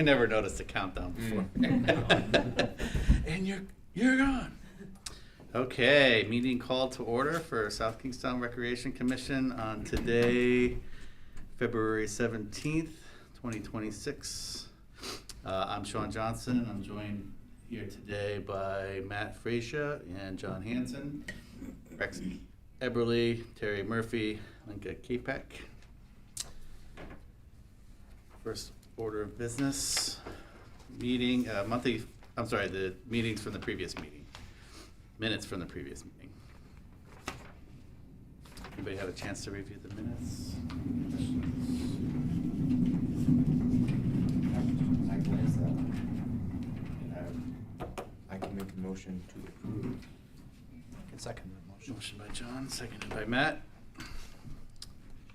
I never noticed the countdown before. And you're gone. Okay, meeting called to order for South Kingstown Recreation Commission on today, February 17th, 2026. I'm Sean Johnson. I'm joined here today by Matt Frazier and John Hansen, Rex Eberly, Terry Murphy, Linka Kapek. First order of business, meeting, the meetings from the previous meeting. Minutes from the previous meeting. Anybody have a chance to review the minutes? I glanced at them. I can make a motion to approve. I can second that motion. Motion by John, seconded by Matt.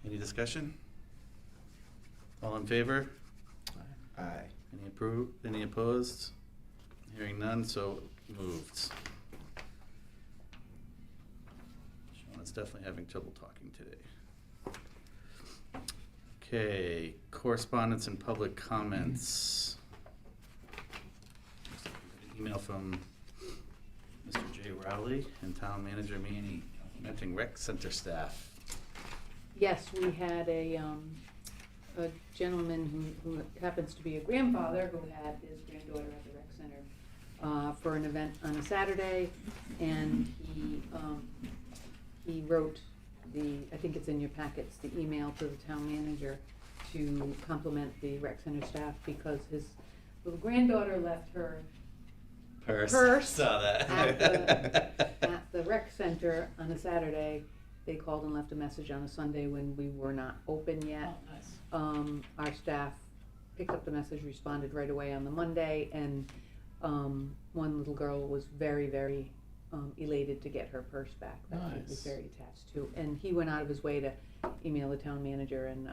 Any discussion? All in favor? Aye. Any opposed? Hearing none, so moved. Sean is definitely having trouble talking today. Okay, correspondence and public comments. An email from Mr. Jay Rowley and Town Manager Manny complimenting rec center staff. Yes, we had a gentleman who happens to be a grandfather who had his granddaughter at the rec center for an event on a Saturday, and he wrote I think it's in your packets, the email to the town manager to compliment the rec center staff because his little granddaughter left her purse Saw that. at the rec center on a Saturday. They called and left a message on a Sunday when we were not open yet. Oh, nice. Our staff picked up the message, responded right away on the Monday, and one little girl was very, very elated to get her purse back that he was Nice. very attached to. And he went out of his way to email the town manager and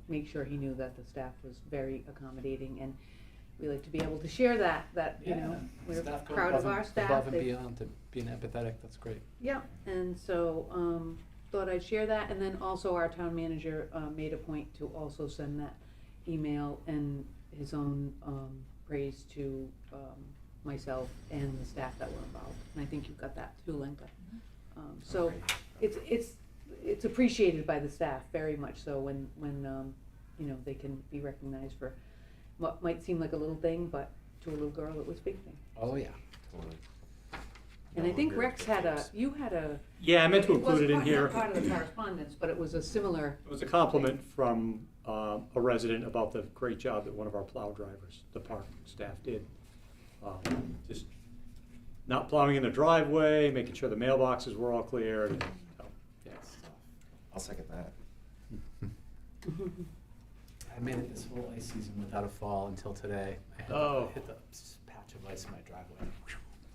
make sure he knew that the staff was very accommodating. And we like to be able to share that you know, we're Staff go proud of our staff. Above and They've- beyond to being empathetic, that's great. Yeah, and so thought I'd share that, and then also our town manager made a point to also send that email and his own praise to myself and the staff that were involved, and I think you've got that too, Linka. So it's appreciated by the staff very much so when you know, they can be recognized for what might seem like a little thing, but to a little girl it was a big thing. Oh, yeah. Totally. And I think Rex had a. Yeah, I meant to include it in here. wasn't part of the correspondence, but it was a similar. It was a compliment from a resident about the great job that one of our plow drivers, the park staff, did. Just not plowing in the driveway, making sure the mailboxes were all cleared. And, yeah. I'll second that. I made it this whole ice season without a fall until today. I hit the patch of ice in my driveway.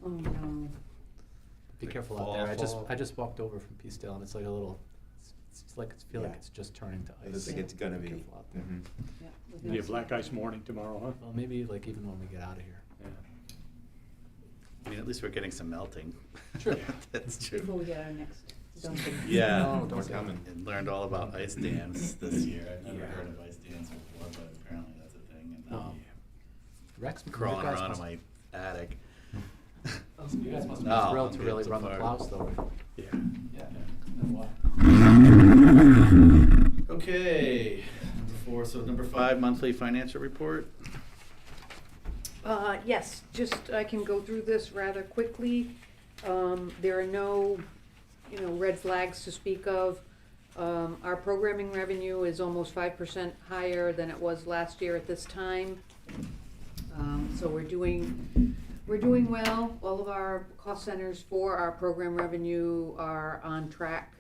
Oh no. Be Like careful fall, out there. fall. I just walked over from Peacedale and it's like a little, it's like, I feel like Yeah. it's just turning to It ice. looks like it's gonna be. Careful out there. Mhm. Yeah, with Be a us. black ice morning tomorrow, huh? Well, maybe like even when we get out of here. Yeah. I mean, at least we're getting some melting. True. That's Before true. we get our next dumping. Yeah. No, More don't say that. coming. And learned all about ice dams this year. I've never Yeah. heard of ice dams before, but apparently that's a thing. And Oh. Rex, crawling you guys around in must- my attic. You guys must No, have been thrilled to I'm really good so run the far. plows though. Yeah. Yeah. Wow. Okay, so number 5, monthly financial report. Yes, just, I can go through this rather quickly. There are no, you know, red flags to speak of. Our programming revenue is almost 5% higher than it was last year at this time. So we're doing well. All of our cost centers for our program revenue are on track.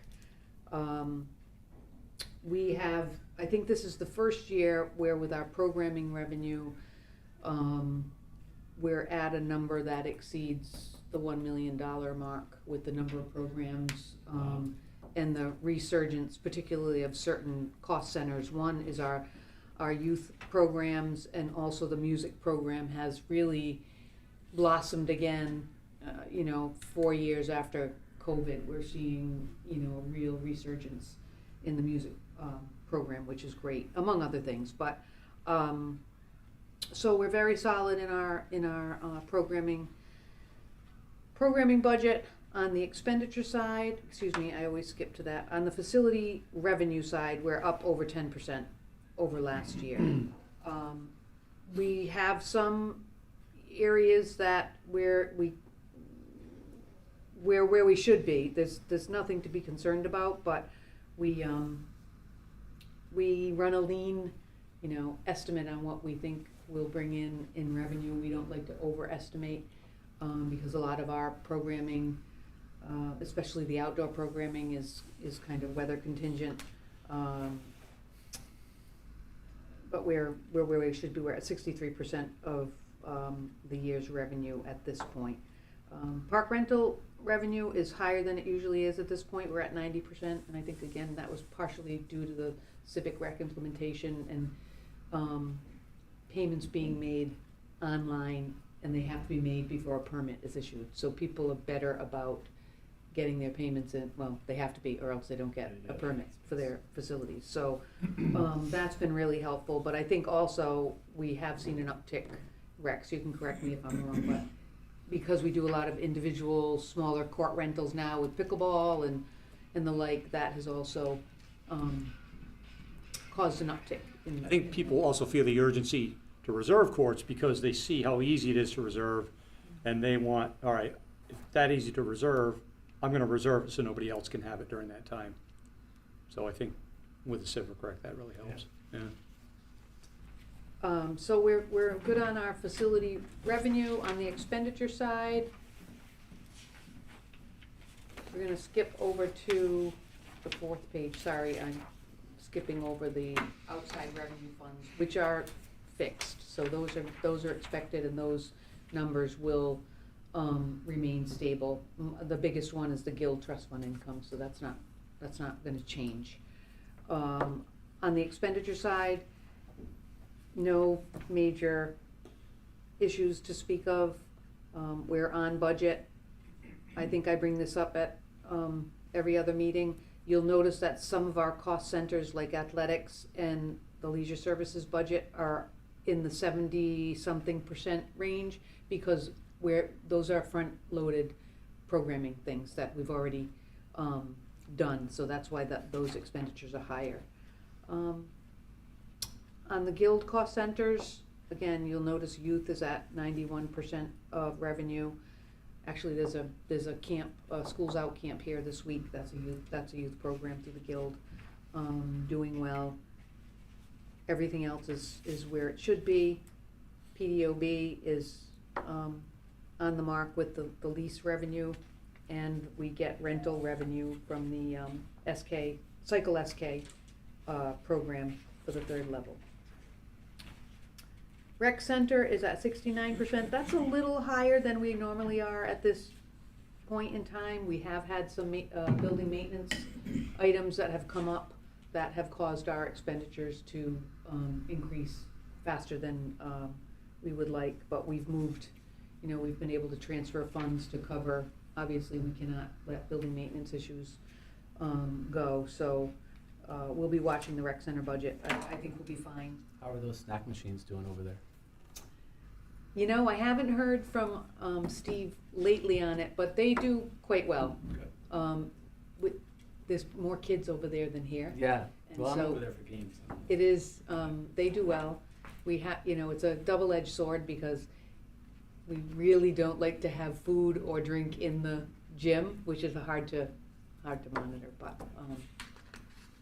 We have, I think this is the first year where with our programming revenue, we're at a number that exceeds the $1 million mark with the number of programs and the resurgence, particularly of certain cost centers. One is our youth programs, and also the music program has really blossomed again. 4 years after COVID, we're seeing, a real resurgence in the music program, which is great, among other things. But So we're very solid in our programming budget. On the expenditure side, excuse me, I always skip to that. On the facility revenue side, we're up over 10% over last year. We have some areas that where we should be. There's nothing to be concerned about, but we run a lean, estimate on what we think we'll bring in revenue. We don't like to overestimate, because a lot of our programming, especially the outdoor programming, is kind of weather contingent. But we're where we should be. We're at 63% of the year's revenue at this point. Park rental revenue is higher than it usually is at this point. We're at 90%, and I think again that was partially due to the civic rec implementation and payments being made online, and they have to be made before a permit is issued. So people are better about getting their payments in. Well, they have to be, or else they don't get a permit for their facilities. So that's been really helpful. But I think also we have seen an uptick. Rex, you can correct me if I'm wrong, but because we do a lot of individual smaller court rentals now with pickleball and the like, that has also caused an uptick. I think people also feel the urgency to reserve courts because they see how easy it is to reserve, and they want, all right, if it's that easy to reserve, I'm gonna reserve it so nobody else can have it during that time. So I think with the civic rec, that really helps, yeah. So we're good on our facility revenue. On the expenditure side, we're gonna skip over to the 4th page. Sorry, I'm skipping over the outside revenue funds, which are fixed. So those are expected, and those numbers will remain stable. The biggest one is the Guild Trust Fund income, so that's not gonna change. On the expenditure side, no major issues to speak of. We're on budget. I think I bring this up at every other meeting. You'll notice that some of our cost centers, like athletics and the leisure services budget, are in the 70-something% range, because those are front-loaded programming things that we've already done. So that's why those expenditures are higher. On the Guild cost centers, again, you'll notice youth is at 91% of revenue. Actually, there's a camp, Schools Out camp here this week. That's a youth program through the Guild, doing well. Everything else is where it should be. PDOB is on the mark with the lease revenue, and we get rental revenue from the Cycle SK program for the 3rd level. Rec Center is at 69%. That's a little higher than we normally are at this point in time. We have had some building maintenance items that have come up that have caused our expenditures to increase faster than we would like, but we've moved, we've been able to transfer funds to cover. Obviously, we cannot let building maintenance issues go, so we'll be watching the Rec Center budget. I think we'll be fine. How are those snack machines doing over there? I haven't heard from Steve lately on it, but they do quite well. There's more kids over there than here. Yeah, And well, I'm so over there for games. It is, they do well. We have, it's a double-edged sword, because we really don't like to have food or drink in the gym, which is hard to monitor,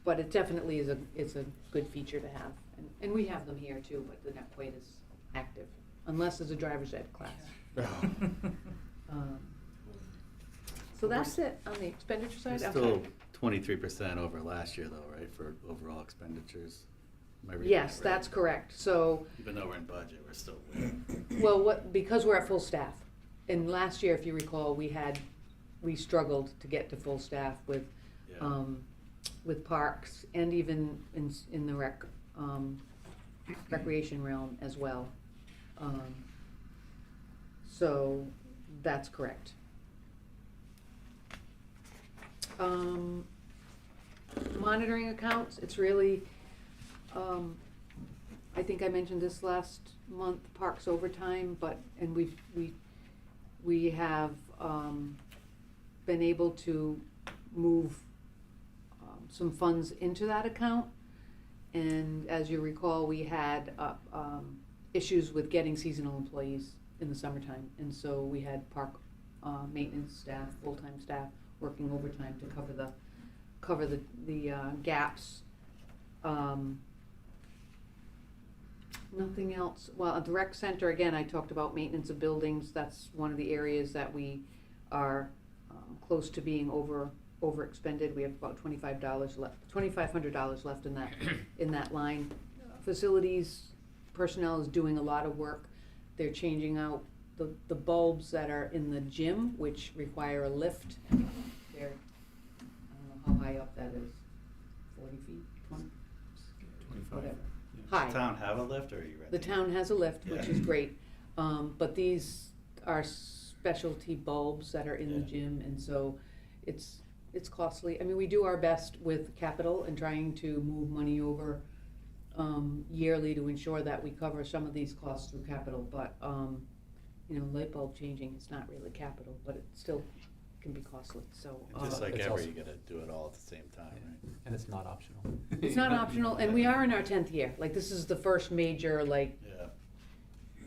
but it definitely is a good feature to have. And we have them here too, but they're not quite as active, unless there's a driver's ed class. So that's it on the expenditure side. We're still 23% over last year though, right, for overall expenditures? Am I reading Yes, that right? that's correct. So, Even though we're in budget, we're still way. well, because we're at full staff. And last year, if you recall, we struggled to get to full staff with parks, and even in the recreation realm as well. So that's correct. Monitoring accounts, it's really, I think I mentioned this last month, parks overtime, and we have, been able to move, some funds into that account. And as you recall, we had, issues with getting seasonal employees in the summertime. And so we had park, maintenance staff, full-time staff, working overtime to cover the gaps. Nothing else. Well, at the rec center, again, I talked about maintenance of buildings. That's one of the areas that we are, close to being overexpended. We have about $2,500 left in that line. Facilities personnel is doing a lot of work. They're changing out the bulbs that are in the gym, which require a lift. They're, I don't know how high up that is, 40 feet, 20, 25. whatever. Does High. the town have a lift, or are you renting? The town has a lift, which Yeah. is great, but these are specialty bulbs that are in the Yeah. gym, and so it's costly. I mean, we do our best with capital and trying to move money over yearly to ensure that we cover some of these costs through capital, but light bulb changing is not really capital, but it still can be costly, so. And just like It's ever, also- you gotta do it all at the same time, right? And it's not optional. It's not optional, and we are in our 10th year, like, this is the first major, like, Yeah.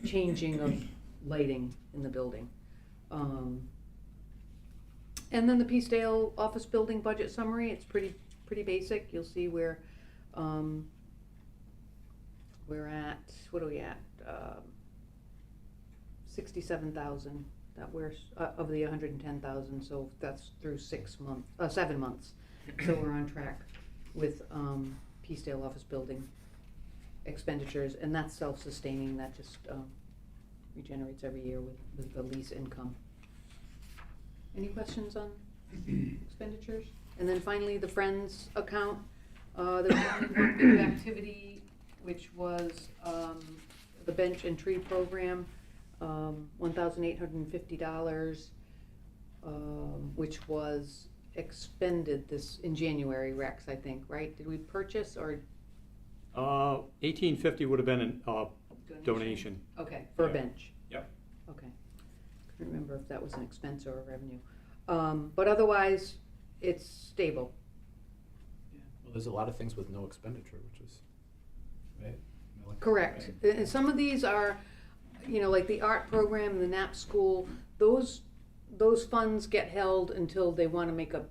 changing of lighting in the building. And then the Peacedale office building budget summary, it's pretty basic. You'll see where, we're at, what are we at? 67,000 that we're, of the 110,000, so that's through 7 months. So we're on track with, Peacedale office building expenditures, and that's self-sustaining, that just, regenerates every year with the lease income. Any questions on expenditures? And then finally, the Friends account, there was only one new activity, which was, the bench and tree program, $1,850, which was expended in January, Rex, I think, right? Did we purchase or 1850 would have been a donation. Okay, for a Yeah. bench. Yep. Okay. Couldn't remember if that was an expense or a revenue. But otherwise, it's stable. Yeah. Well, there's a lot of things with no expenditure, which is, right? Correct. And some of these are, like the art program and the NAP school, those funds get held until they want to make a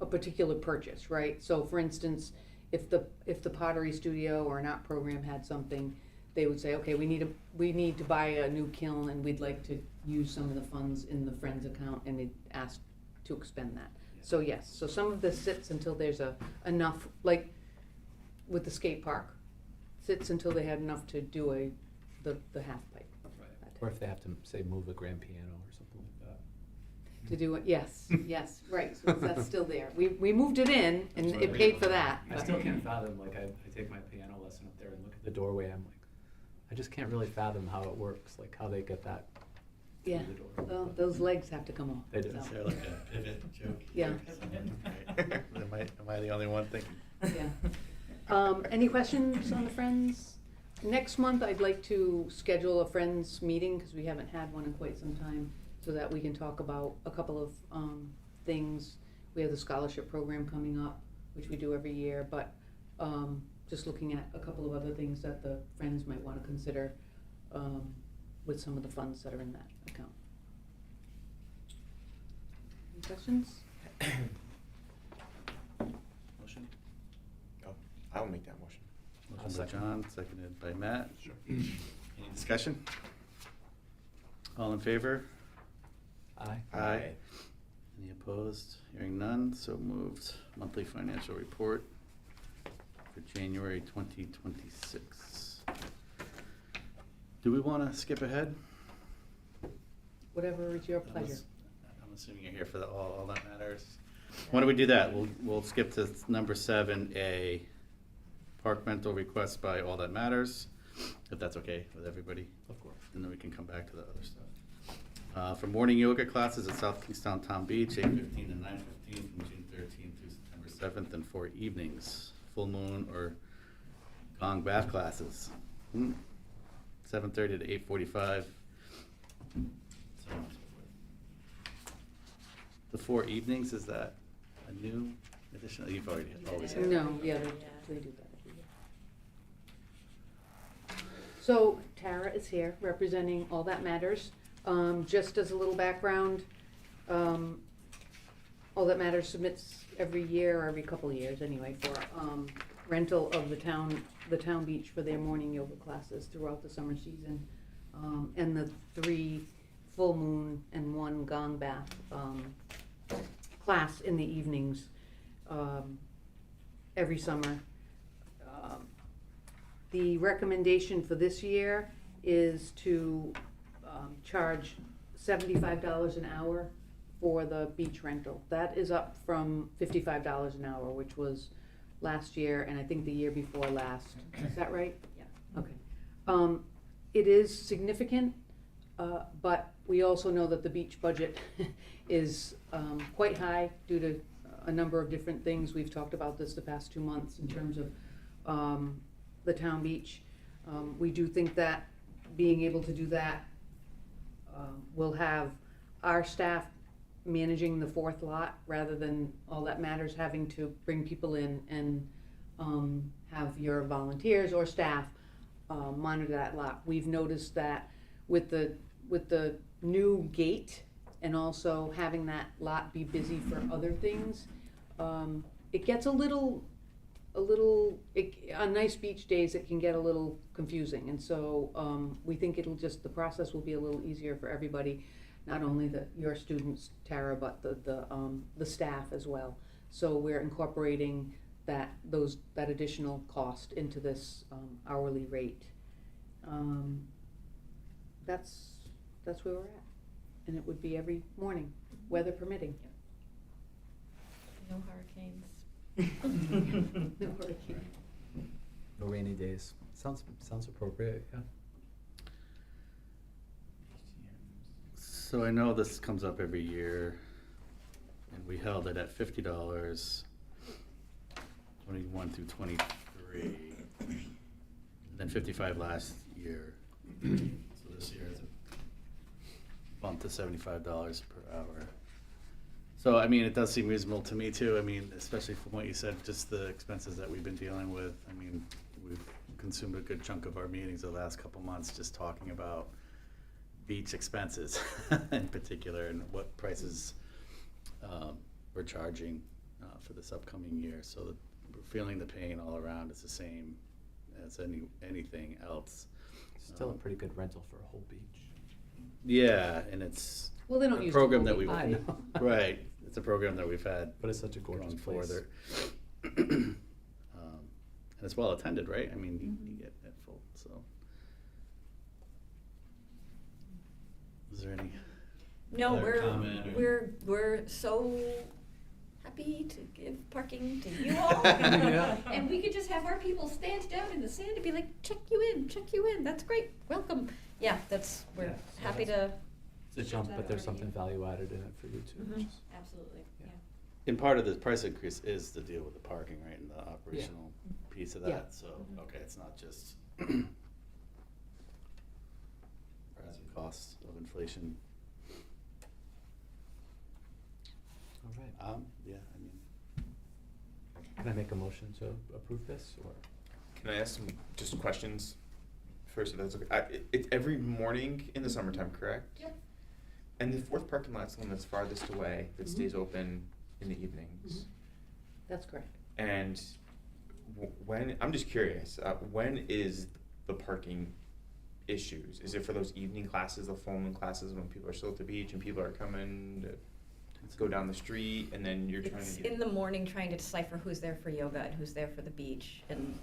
particular purchase, right? So for instance, if the pottery studio or an art program had something, they would say, okay, we need to buy a new kiln, and we'd like to use some of the funds in the Friends account, and they'd ask to expend that. So yes, so some of this sits until there's enough, like with the skate park, sits until they had enough to do the half pipe. Or if they have to, say, move a grand piano or something like that. To do it, yes, right, so that's still there. We moved it in, and That's what it I paid mean. for that. I but- still can't fathom, like, I take my piano lesson up there and look at the doorway, I'm like, I just can't really fathom how it works, like how they get that through Yeah, the door. well, But those legs have to come off. They do. so, Is there like a pivot joke? Yeah. Am I the only one thinking? Yeah. Any questions on the Friends? Next month, I'd like to schedule a Friends meeting, because we haven't had one in quite some time, so that we can talk about a couple of things. We have the scholarship program coming up, which we do every year, but just looking at a couple of other things that the Friends might want to consider with some of the funds that are in that account. Any questions? Motion? Oh, I will make that motion. Motion by second. John, seconded by Matt. Sure. Any discussion? All in favor? Aye. Aye. Any opposed? Hearing none, so moved. Monthly financial report for January 2026. Do we want to skip ahead? Whatever is your pleasure. I'm assuming you're here for all that matters. Why don't we do that? We'll skip to number 7A, park rental request by All That Matters, if that's okay with everybody. Of course. And then we can come back to the other stuff. For morning yoga classes at South Kingstown Town Beach, 8:15 and 9:15 from June 13th through September 7th, and 4 evenings, full moon or Gong bath classes. 7:30 to 8:45. So, the 4 evenings, is that a new addition? You've already always had. No, yeah, they do that every year. So Tara is here representing All That Matters. Just as a little background, All That Matters submits every year, or every couple of years anyway, for rental of the town beach for their morning yoga classes throughout the summer season. And the 3 full moon and 1 gong bath class in the evenings every summer. The recommendation for this year is to charge $75 an hour for the beach rental. That is up from $55 an hour, which was last year and I think the year before last. Is that right? Yeah. Okay. It is significant, but we also know that the beach budget is quite high due to a number of different things. We've talked about this the past 2 months in terms of the town beach. We do think that being able to do that will have our staff managing the 4th lot rather than All That Matters having to bring people in and have your volunteers or staff monitor that lot. We've noticed that with the new gate and also having that lot be busy for other things, it gets on nice beach days it can get a little confusing, and so we think the process will be a little easier for everybody, not only your students, Tara, but the staff as well. So we're incorporating that additional cost into this hourly rate. That's where we're at, and it would be every morning, weather permitting. No hurricanes. No hurricane. No rainy days. Sounds appropriate, yeah. So I know this comes up every year, and we held it at $50, 21 through 23, and then 55 last year. So this year is a bump to $75 per hour. So, I mean, it does seem reasonable to me too. I mean, especially from what you said, just the expenses that we've been dealing with. I mean, we've consumed a good chunk of our meetings the last couple months just talking about beach expenses in particular and what prices we're charging for this upcoming year. So that we're feeling the pain all around. It's the same as anything else. Still a pretty good rental for a whole beach. Yeah, and it's Well, they don't a use program the that whole we've I know. right. It's a program that we've had, But it's such a gorgeous going place. further. And it's well attended, right? I mean, you get it full. So, is there any? No, other comment or- we're so happy to give parking to you all. Yeah. And we could just have our people stand down in the sand and be like, check you in, that's great, welcome. Yeah, we're Yeah, so happy to. It's a jump, that but there's already. something value added in it for you too. Which is, Absolutely, Yeah. And part of the price increase is the deal with the parking, right, and the operational piece of that. Yeah. So, Mhm. okay, it's not just rising costs of inflation. all right. Yeah, I mean, Can I make a motion to approve this, or? Can I ask some just questions first, if that's okay? It's every morning in the summertime, correct? Yep. And the 4th parking lot's the one that's farthest away, that Mhm. stays open in the evenings. That's correct. And when, I'm just curious, when is the parking issues? Is it for those evening classes, the full moon classes, when people are still at the beach and people are coming to go down the street, and then you're trying It's to get... in the morning trying to decipher who's there for yoga and who's there for the beach, and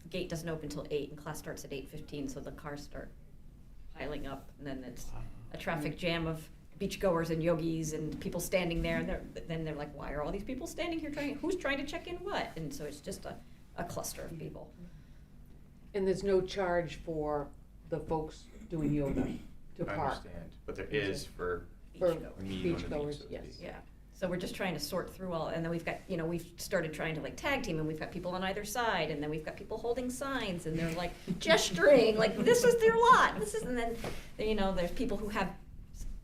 the gate doesn't open till 8 and class starts at 8:15, so the cars start piling up, and then it's a traffic jam of beachgoers and yogis and people standing there, and then they're like, why are all these people standing here who's trying to check in what? And so it's just a cluster of people. And there's no charge for the folks doing yoga to I park. understand, but there is for For Beachgoers. me on the beach, beachgoers, so to yes. speak. Yeah, So we're just trying to sort through all, and then we've got, we've started trying to like tag team, and we've got people on either side, and then we've got people holding signs, and they're like gesturing, like this is their lot, and then, there's people who have,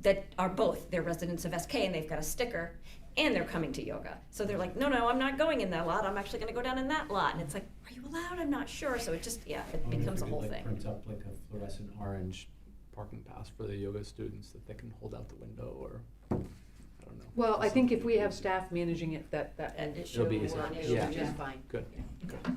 that are both, they're residents of SK, and they've got a sticker, and they're coming to yoga. So they're like, no, I'm not going in that lot, I'm actually gonna go down in that lot, and it's like, are you allowed? I'm not sure, so it just, it becomes a whole thing. Print up like a fluorescent orange parking pass for the yoga students that they can hold out the window, or, I don't know. Well, I think if we have Easy. staff managing it, that And it It'll be should easy. run, it Yeah. should is just fine. Good, good.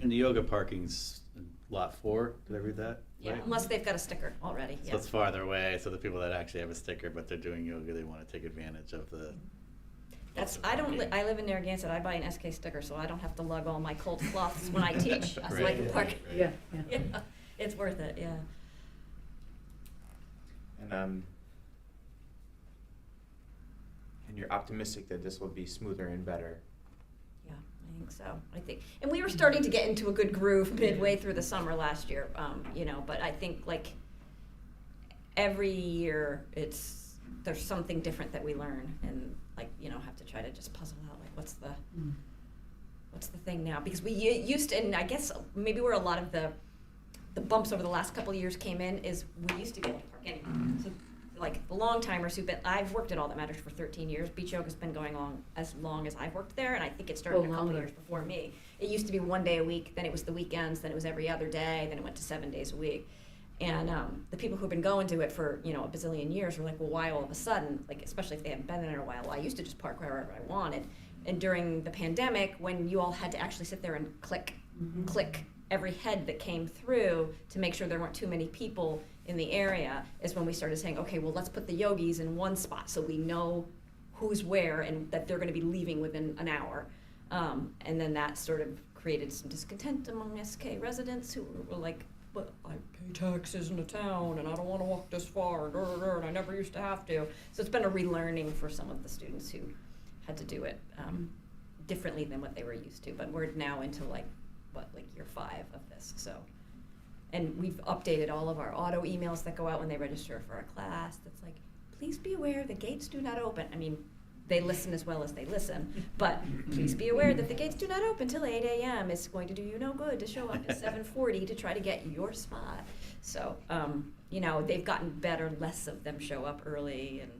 And the yoga parking's in lot 4, did I read that? Yeah, right? unless they've got a sticker already, So yeah. it's farther away, so the people that actually have a sticker, but they're doing yoga, they wanna take advantage of the. I live in Narragansett, I buy an SK sticker, so I don't have to lug all my cold cloths when I teach, so I Right. can park. Yeah, Yeah, it's worth it, yeah. And you're optimistic that this will be smoother and better. Yeah, I think so. And we were starting to get into a good groove midway through the summer last year, but I think like every year there's something different that we learn, and have to try to just puzzle out like what's the thing now, because we used to, and I guess maybe where a lot of the bumps over the last couple of years came in is we used to be able to park anywhere. So like the long timers who've been, I've worked at All That Matters for 13 years. Beach yoga's been going on as long as I've worked there, and I think it started a couple of longer. years before me. It used to be one day a week, then it was the weekends, then it was every other day, then it went to 7 days a week. And the people who've been going to it for a bazillion years were like, well, why all of a sudden? Like, especially if they haven't been there in a while. Well, I used to just park wherever I wanted. And during the pandemic, when you all had to actually sit there and click every head that came through to make sure there weren't too many people in the area, is when we started saying, okay, well, let's put the yogis in one spot so we know who's where and that they're going to be leaving within an hour. And then that sort of created some discontent among SK residents who were like, but I pay taxes in the town and I don't want to walk this far, and I never used to have to. So it's been a relearning for some of the students who had to do it differently than what they were used to. But we're now into like year 5 of this. So, and we've updated all of our auto emails that go out when they register for a class. That's like, please be aware the gates do not open. I mean, they listen as well as they listen, but please be aware that the gates do not open till 8 a.m. It's going to do you no good to show up at 7:40 to try to get your spot. So, they've gotten better, less of them show up early, and,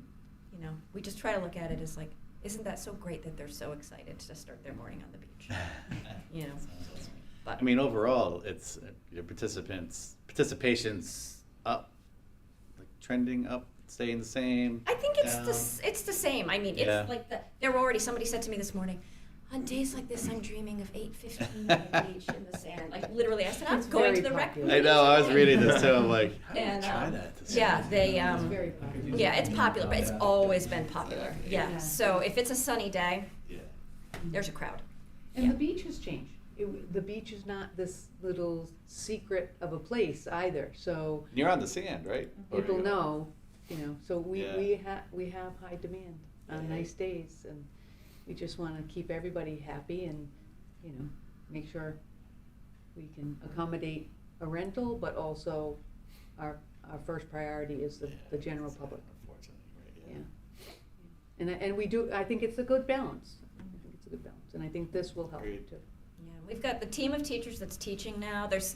we just try to look at it as like, isn't that so great that they're so excited to start their morning on the beach? But I mean, overall, it's your participation's up, like trending up, staying the same. I think down. it's the same. I mean, it's Yeah. like there were already, somebody said to me this morning, on days like this, I'm dreaming of 8:15 on the beach in the sand. Like literally, I said, I'm It's going to very the rec. popular. I know, I was reading this too, I'm like, I And, try that. this Yeah, year. they It's very popular. yeah, it's popular, but it's always been popular. Yeah. Yeah. So if it's a sunny day, Yeah. there's a crowd. And Yeah. the beach has changed. The beach is not this little secret of a place either, so You're on the sand, right? Or people you're- know, so Yeah. we have high demand on Yeah. nice days, and we just wanna keep everybody happy and, make sure we can accommodate a rental, but also our first priority is the general public. Unfortunately, right, Yeah. And we do, I think it's a good balance. I think it's a good balance, and I think this will help Agreed. too. Yeah, we've got the team of teachers that's teaching now. There's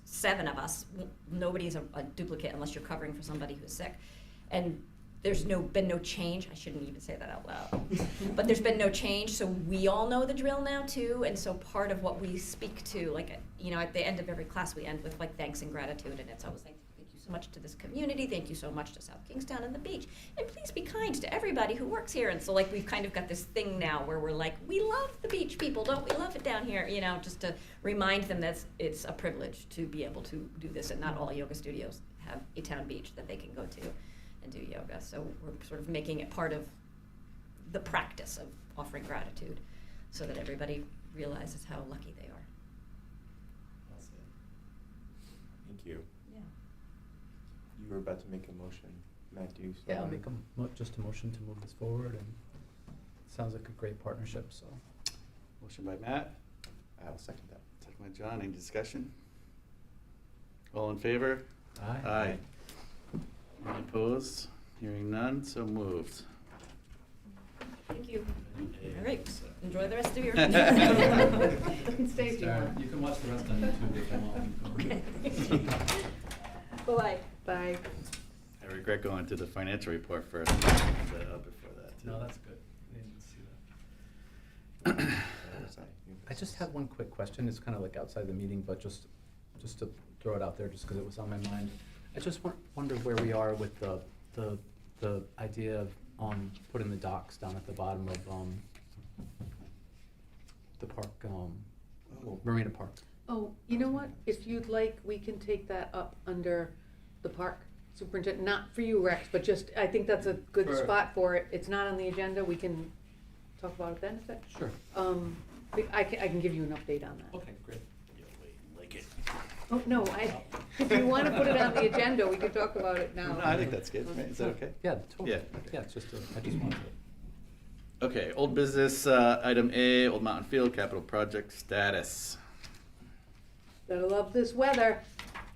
7 of us. Nobody's a duplicate unless you're covering for somebody who's sick. And there's been no change. I shouldn't even say that out loud. But there's been no change, so we all know the drill now too. And so part of what we speak to, like, at the end of every class, we end with like thanks and gratitude, and it's always like, thank you so much to this community, thank you so much to South Kingstown and the beach, and please be kind to everybody who works here. And so like we've kind of got this thing now where we're like, we love the beach people, don't we love it down here? Just to remind them that it's a privilege to be able to do this, and not all yoga studios have a town beach that they can go to and do yoga. So we're sort of making it part of the practice of offering gratitude so that everybody realizes how lucky they are. Well said. Thank you. Yeah. You were about to make a motion, Matt, do you? Yeah, I'll make just a motion to move this forward, and it sounds like a great partnership, so. Motion by Matt, I'll second that. second by John, any discussion? All in favor? Aye. Any opposed? Hearing none, so moved. Thank you. All right, enjoy the rest of your. You can stay if you want. You can watch the rest on YouTube if you want. Okay. Bye-bye. Bye. I regret going to the financial report first, before that. too. No, that's good. I didn't see that. I just have one quick question. It's kind of like outside the meeting, but just to throw it out there, just because it was on my mind. I just wonder where we are with the idea of putting the docks down at the bottom of the park, Marina Park. Oh, you know what? If you'd like, we can take that up under the park superintendent, not for you, Rex, but just, I think that's a good For- spot for it. It's not on the agenda. We can talk about it then, if that. Sure. I can give you an update on that. Okay, great. Oh, no, if you wanna put it on the agenda, we can talk about it now. No, I think that's good, right? Is that okay? Yeah, totally. Yeah. Yeah, it's just, I just wanted to. Okay, old business, item A, Old Mountain Field, capital project status. Gotta love this weather.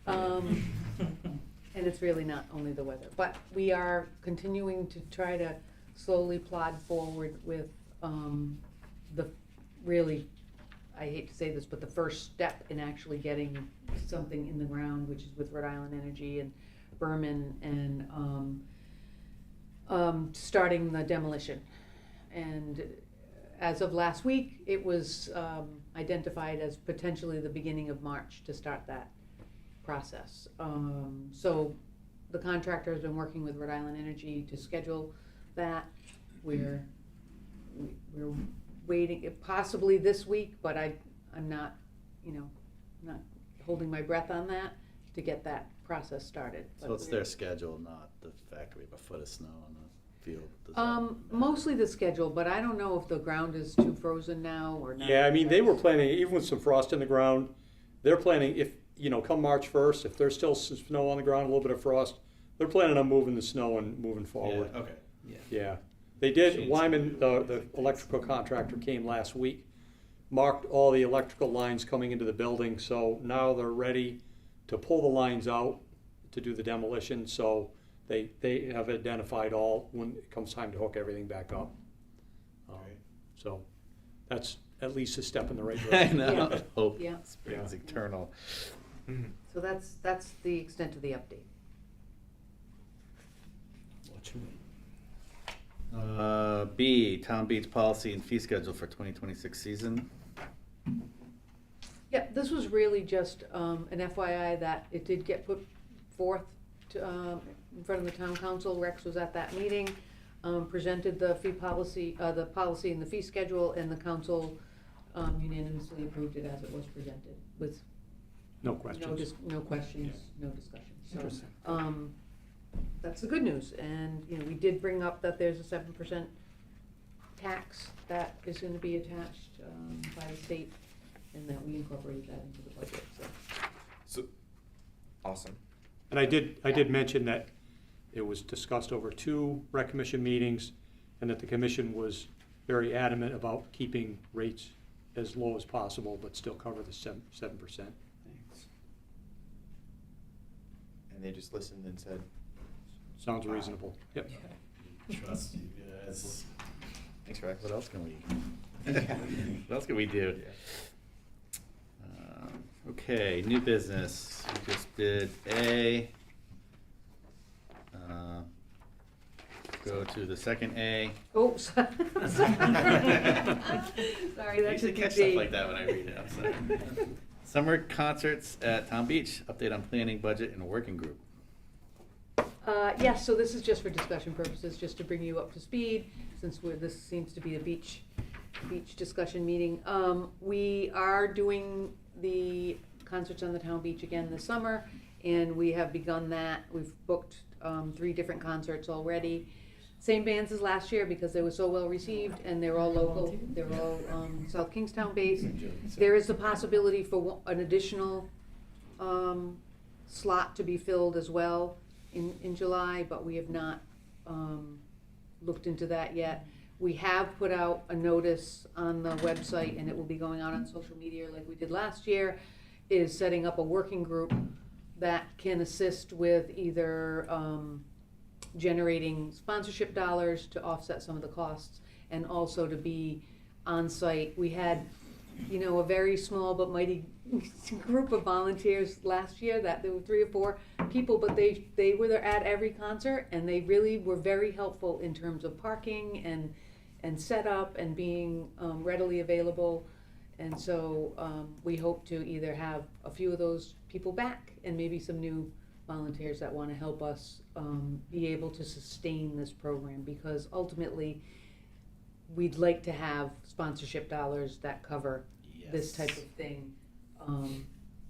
And it's really not only the weather, but we are continuing to try to slowly plod forward with, the really, I hate to say this, but the first step in actually getting something in the ground, which is with Rhode Island Energy and Berman and, starting the demolition. And as of last week, it was, identified as potentially the beginning of March to start that process. So the contractor has been working with Rhode Island Energy to schedule that. We're waiting, possibly this week, but I'm not, not holding my breath on that to get that process started. So But it's we're- their schedule, not the fact we have a foot of snow on the field. Does that matter? Mostly the schedule, but I don't know if the ground is too frozen now or not. Yeah, I mean, they were planning, even with some frost in the ground, they're planning if, come March 1st, if there's still some snow on the ground, a little bit of frost, they're planning on moving the snow and moving forward. Yeah, okay. Yeah. They did, Wyman, the electrical contractor came last week, marked all the electrical lines coming into the building, so now they're ready to pull the lines out to do the demolition, so they have identified all when it comes time to hook everything back up. So that's at least a step in the right I direction. know, Yeah. hope Yeah. springs Yeah. eternal. So that's the extent of the update. What you mean? B, Town Beach policy and fee schedule for 2026 season. Yeah, this was really just an FYI that it did get put forth to, in front of the town council. Rex was at that meeting, presented the fee policy, the policy and the fee schedule, and the council unanimously approved it as it was presented with No questions. no questions, no discussion. So, Interesting. that's the good news. And, we did bring up that there's a 7% tax that is gonna be attached by the state, and that we incorporate that into the budget, so. So, awesome. And I did mention that it was discussed over 2 rec commission meetings, and that the commission was very adamant about keeping rates as low as possible, but still cover the 7%. Thanks. And they just listened and said, Sounds reasonable. Yep. Trust you guys. thanks, Rex. What else can we, what else can we do? Okay, new business, we just did A. Go to the second A. Oh, sorry, I that usually should be catch B. stuff like that when I read it, I'm sorry. Summer concerts at Town Beach, update on planning, budget, and working group. Yes, so this is just for discussion purposes, just to bring you up to speed, since this seems to be a beach discussion meeting. We are doing the concerts on the town beach again this summer, and we have begun that. We've booked 3 different concerts already. Same bands as last year because they were so well received, and they're all local. They're all South Kingstown based. There is a possibility for an additional slot to be filled as well in July, but we have not looked into that yet. We have put out a notice on the website, and it will be going out on social media like we did last year, is setting up a working group that can assist with either generating sponsorship dollars to offset some of the costs, and also to be on site. We had, you know, a very small but mighty group of volunteers last year, that there were 3 or 4 people, but they were there at every concert, and they really were very helpful in terms of parking and setup and being readily available. And so we hope to either have a few of those people back and maybe some new volunteers that want to help us be able to sustain this program, because ultimately we'd like to have sponsorship dollars that cover this type of thing.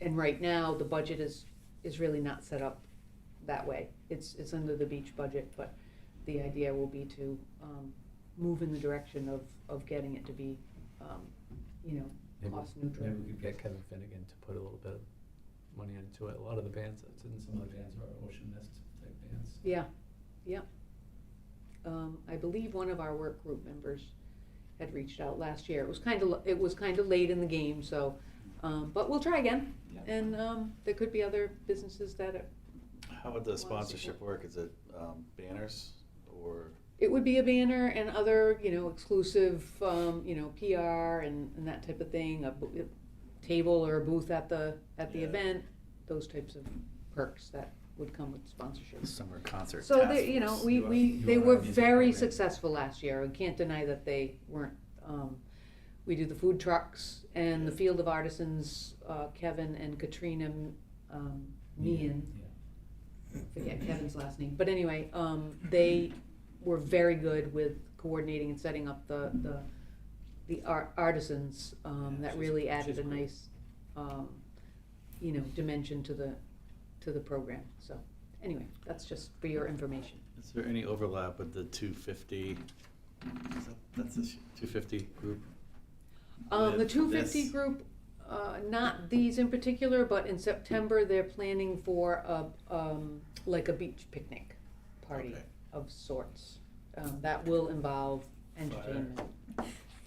And right now the budget is really not set up that way. It's under the beach budget, but the idea will be to move in the direction of getting it to be, you know, cost neutral. Maybe we could get Kevin Finnegan to put a little bit of money into it. A lot of the bands, some of the bands are Ocean Mist type bands. Yeah, yeah. I believe one of our work group members had reached out last year. It was kind of late in the game, so, but we'll try again. Yeah. And there could be other businesses that are. How would the sponsorship work? Is it banners or? It would be a banner and other, you know, exclusive, you know, PR and that type of thing, a table or a booth at the Yeah. event, those types of perks that would come with sponsorship. Summer concert. So task they, you know, force. they are were a music very program. successful last year. I can't deny that they weren't. We do the food trucks and the Field of Artisans, Kevin and Katrina Meehan. Yeah. Forget Kevin's last name, but anyway, they were very good with coordinating and setting up the artisans, that really added she's a great. nice, you know, dimension to the program. So anyway, that's just for your information. Is there any overlap with the 250? That's the 250 group? The With 250 this? group, not these in particular, but in September, they're planning for like a beach picnic party Okay. of sorts. That will involve entertainment.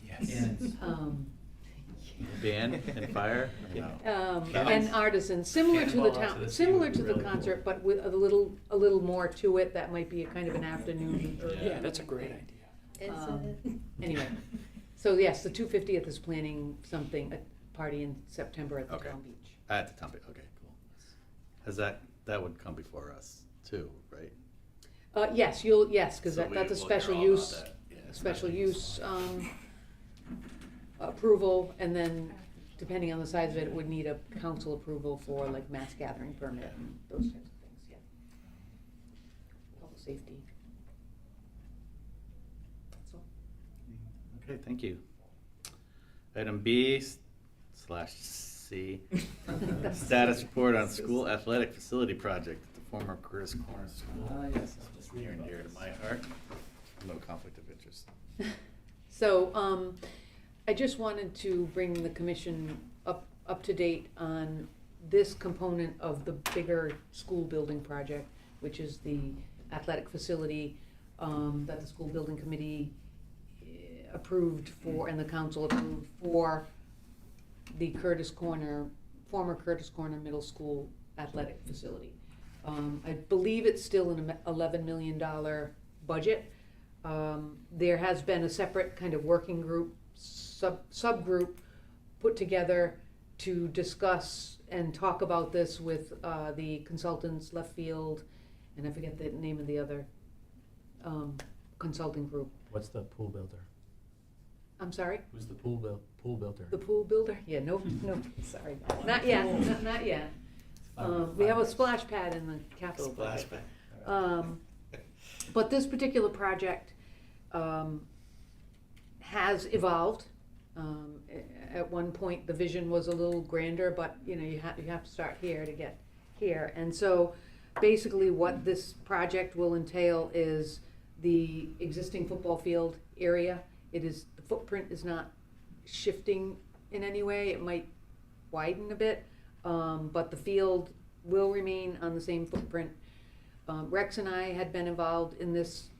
Yes. Band and fire? No. And artisans, similar to the Cannonball out to town, the similar sea to would the be really concert, but with a little more to it. That might be a kind of an afternoon. Or Yeah, that's a great idea. Anyway, so yes, the 250th is planning something, a party in September at the Okay. town beach. At the town, okay, cool. Has that would come before us too, right? Yes, because So that's a we'll special hear all about use, that. Yeah, special use, approval, and then depending on the size of it, it would need a council approval for like mass gathering permit and those types of things, yeah. Public safety. That's all. Okay, thank you. Item B/C, status report on school athletic facility project at the former Curtis Corner School. Yes. Just near and dear to my heart. No conflict of interest. So, I just wanted to bring the commission up to date on this component of the bigger school building project, which is the athletic facility, that the school building committee approved for, and the council approved for the former Curtis Corner Middle School athletic facility. I believe it's still an $11 million budget. There has been a separate kind of working group, subgroup put together to discuss and talk about this with the consultants, Left Field, and I forget the name of the other consulting group. What's the pool builder? I'm sorry? Who's the pool builder? The pool builder? Yeah, no, sorry, not yet, not yet. We have a splash pad in the capital Splash budget. pad. But this particular project has evolved. At one point, the vision was a little grander, but you know, you have to start here to get here. And so basically what this project will entail is the existing football field area. The footprint is not shifting in any way. It might widen a bit, but the field will remain on the same footprint. Rex and I had been involved in this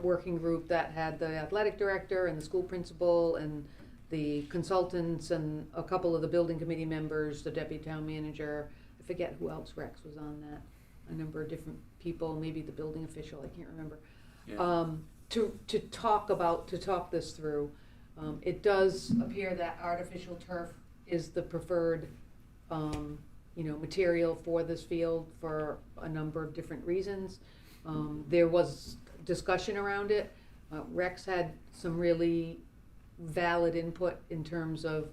working group that had the athletic director and the school principal and the consultants and a couple of the building committee members, the deputy town manager. I forget who else Rex was on that. A number of different people, maybe the building official, I can't remember. Yeah. to talk this through. It does appear that artificial turf is the preferred, material for this field for a number of different reasons. There was discussion around it. Rex had some really valid input in terms of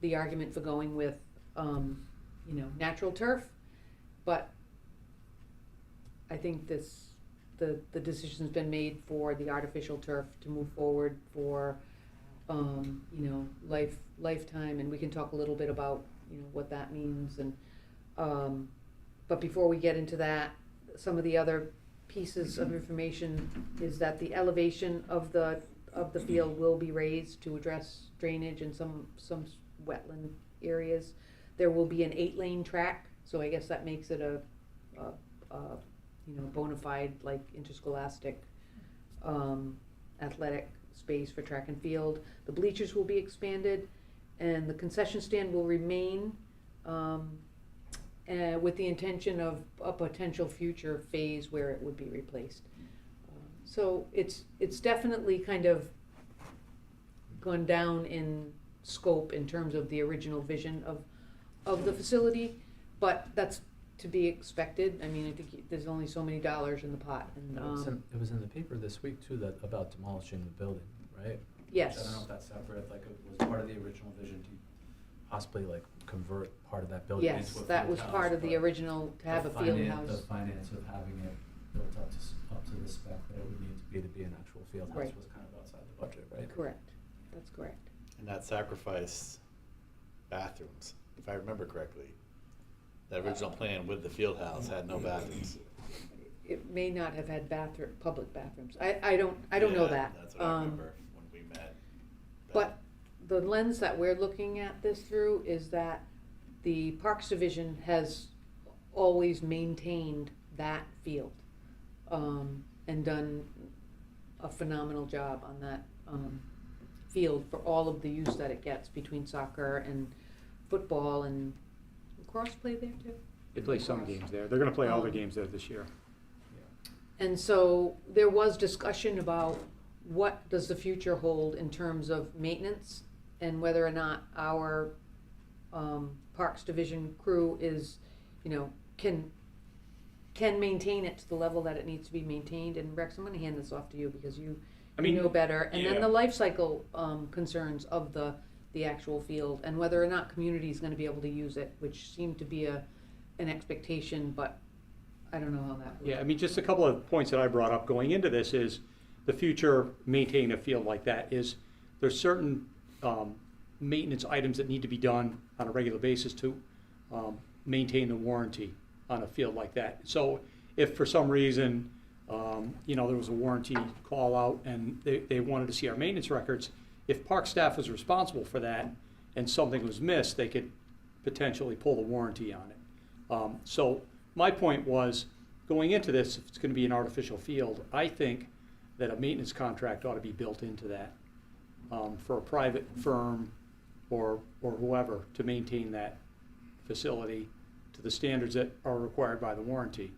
the argument for going with, natural turf. But I think the decision's been made for the artificial turf to move forward for, lifetime, and we can talk a little bit about, what that means, and, but before we get into that, some of the other pieces of information is that the elevation of the field will be raised to address drainage in some wetland areas. There will be an 8-lane track, so I guess that makes it a bona fide, like, interscholastic, athletic space for track and field. The bleachers will be expanded, and the concession stand will remain, with the intention of a potential future phase where it would be replaced. So it's definitely kind of gone down in scope in terms of the original vision of the facility, but that's to be expected. I mean, I think there's only so many dollars in the pot, and, It was in the paper this week too, that about demolishing the building, right? yes. I don't know if that's separate, like it was part of the original vision to possibly like convert part of that building into a Yes, field that was house, part of the but original, to have a field The house. finance of having it built up to the spec that it would need to be an actual field house Right. was kind of outside the budget, right? Correct, that's correct. And that sacrificed bathrooms, if I remember correctly. That original plan with the field house had no bathrooms. It may not have had public bathrooms. I don't know Yeah, that. That's what I remember when we met. But the lens that we're looking at this through is that the Parks Division has always maintained that field, and done a phenomenal job on that, field for all of the use that it gets between soccer and football and lacrosse play there too. They play some games there. They're gonna play all the games there this year. And so there was discussion about what does the future hold in terms of maintenance and whether or not our Parks Division crew is, can maintain it to the level that it needs to be maintained. And Rex, I'm gonna hand this off to you because you know better. And then yeah. the life cycle concerns of the actual field and whether or not community is gonna be able to use it, which seemed to be an expectation, but I don't know how that would. Yeah, I mean, just a couple of points that I brought up going into this is the future maintaining a field like that is there's certain maintenance items that need to be done on a regular basis to maintain the warranty on a field like that. So if for some reason, there was a warranty call out and they wanted to see our maintenance records, if park staff was responsible for that and something was missed, they could potentially pull the warranty on it. So my point was, going into this, if it's going to be an artificial field, I think that a maintenance contract ought to be built into that for a private firm or whoever to maintain that facility to the standards that are required by the warranty.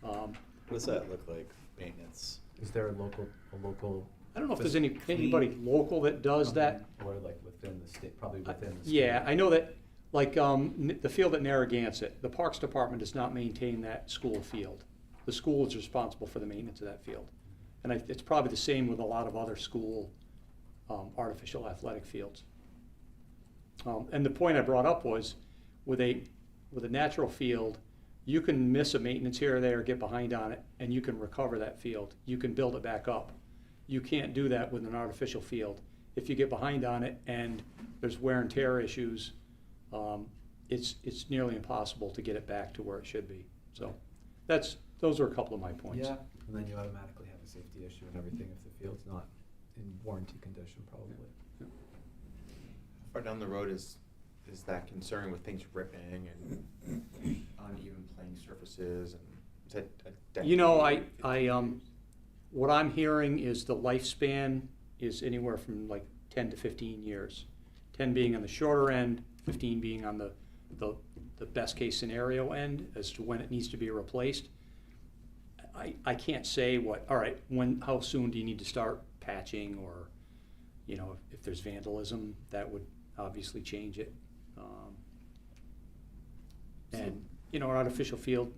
What does that look like, maintenance? Is there a local? I don't know if there's anybody local that does that. Or like within the state, probably within the state. Yeah, I know that, like, the field at Narragansett, the Parks Department does not maintain that school field. The school is responsible for the maintenance of that field. And it's probably the same with a lot of other school artificial athletic fields. And the point I brought up was, with a natural field, you can miss a maintenance here or there, get behind on it, and you can recover that field. You can build it back up. You can't do that with an artificial field. If you get behind on it and there's wear and tear issues, it's nearly impossible to get it back to where it should be. So those are a couple of my points. Yeah, and then you automatically have a safety issue and everything if the field's not in warranty condition, probably. Yeah. How far down the road is that concern with things ripping and uneven playing surfaces, and is that a decade? What I'm hearing is the lifespan is anywhere from like 10 to 15 years. 10 being on the shorter end, 15 being on the best case scenario end as to when it needs to be replaced. I can't say all right, how soon do you need to start patching, or, you know, if there's vandalism, that would obviously change it. And, you know, an artificial field,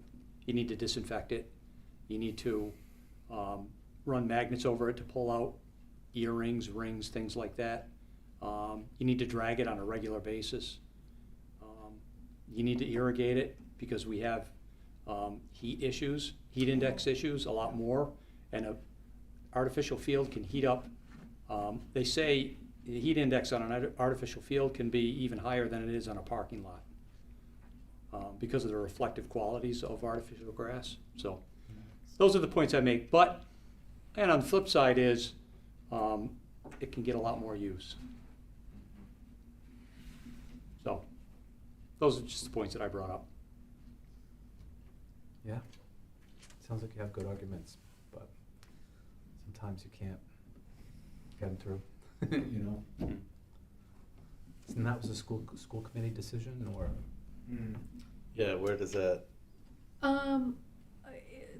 you need to disinfect it. You need to run magnets over it to pull out earrings, rings, things like that. You need to drag it on a regular basis. You need to irrigate it because we have heat index issues, a lot more. And an artificial field can heat up. They say the heat index on an artificial field can be even higher than it is on a parking lot because of the reflective qualities of artificial grass. So those are the points I make. But, and on the flip side is, it can get a lot more use. So those are just the points that I brought up. Yeah, sounds like you have good arguments, but sometimes you can't get them through, you know? Mhm. And that was a school committee decision, or? Yeah, where does that,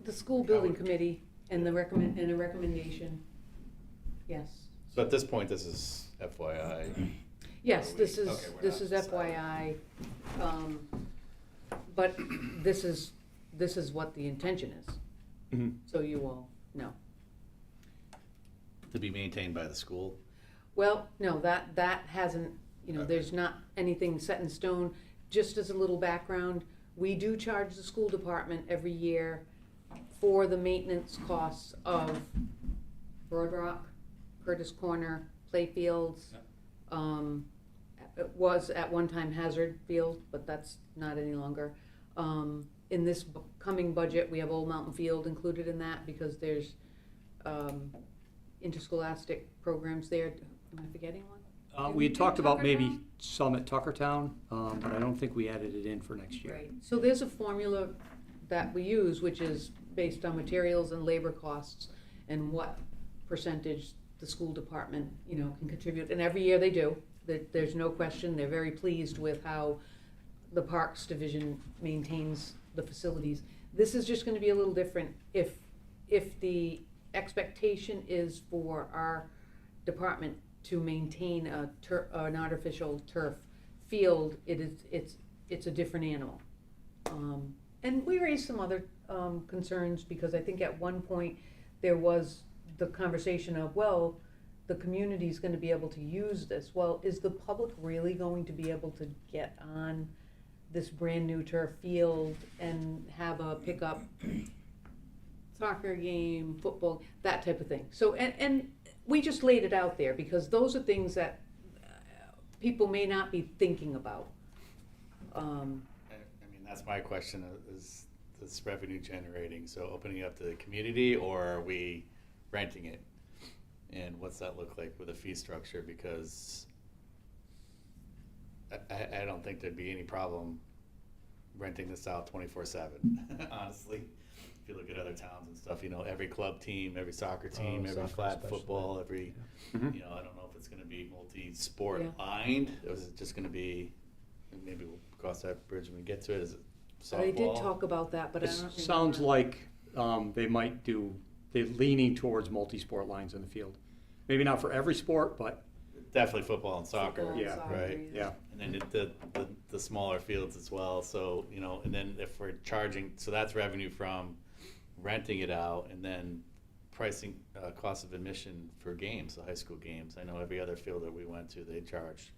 The school building committee and a recommendation, yes. so at this point, this is FYI. Yes, Are this we- is, okay, we're this not is deciding. FYI, but this is what the intention is, Mhm. so you all know. To be maintained by the school? Well, no, that hasn't, you know, Okay. there's not anything set in stone. Just as a little background, we do charge the school department every year for the maintenance costs of Broad Rock, Curtis Corner, Playfields. It was at one time Hazard Field, but that's not any longer. In this coming budget, we have Old Mountain Field included in that because there's interscholastic programs there. Am I forgetting one? We had talked about maybe Tuckertown? some at Tuckertown, but I don't think we added it in for next year. Right, so there's a formula that we use, which is based on materials and labor costs and what percentage the school department, you know, can contribute, and every year they do. There's no question, they're very pleased with how the Parks Division maintains the facilities. This is just gonna be a little different. If the expectation is for our department to maintain an artificial turf field, it's a different animal. And we raised some other concerns, because I think at one point there was the conversation of, well, the community's gonna be able to use this. Well, is the public really going to be able to get on this brand-new turf field and have a pickup soccer game, football, that type of thing? So, and we just laid it out there, because those are things that people may not be thinking about. I mean, that's my question, is this revenue generating, so opening it up to the community, or are we renting it? And what's that look like with a fee structure? Because I don't think there'd be any problem renting this out 24/7, honestly. If you look at other towns and stuff, you know, every club team, every soccer team, every Soccer flag especially. football, every, Mhm. you know, I don't know if it's gonna be multi-sport Yeah. lined, or is it just gonna be, maybe we'll cross that bridge when we get to it, is it softball? They did talk about that, but I It don't remember. sounds like they're leaning towards multi-sport lines in the field. Maybe not for every sport, but Definitely football and soccer, Football and Yeah. soccer, right? yeah. And then the smaller fields as well, so, you know, and then if we're charging, so that's revenue from renting it out, and then pricing, cost of admission for games, the high school games. I know every other field that we went to, they charged,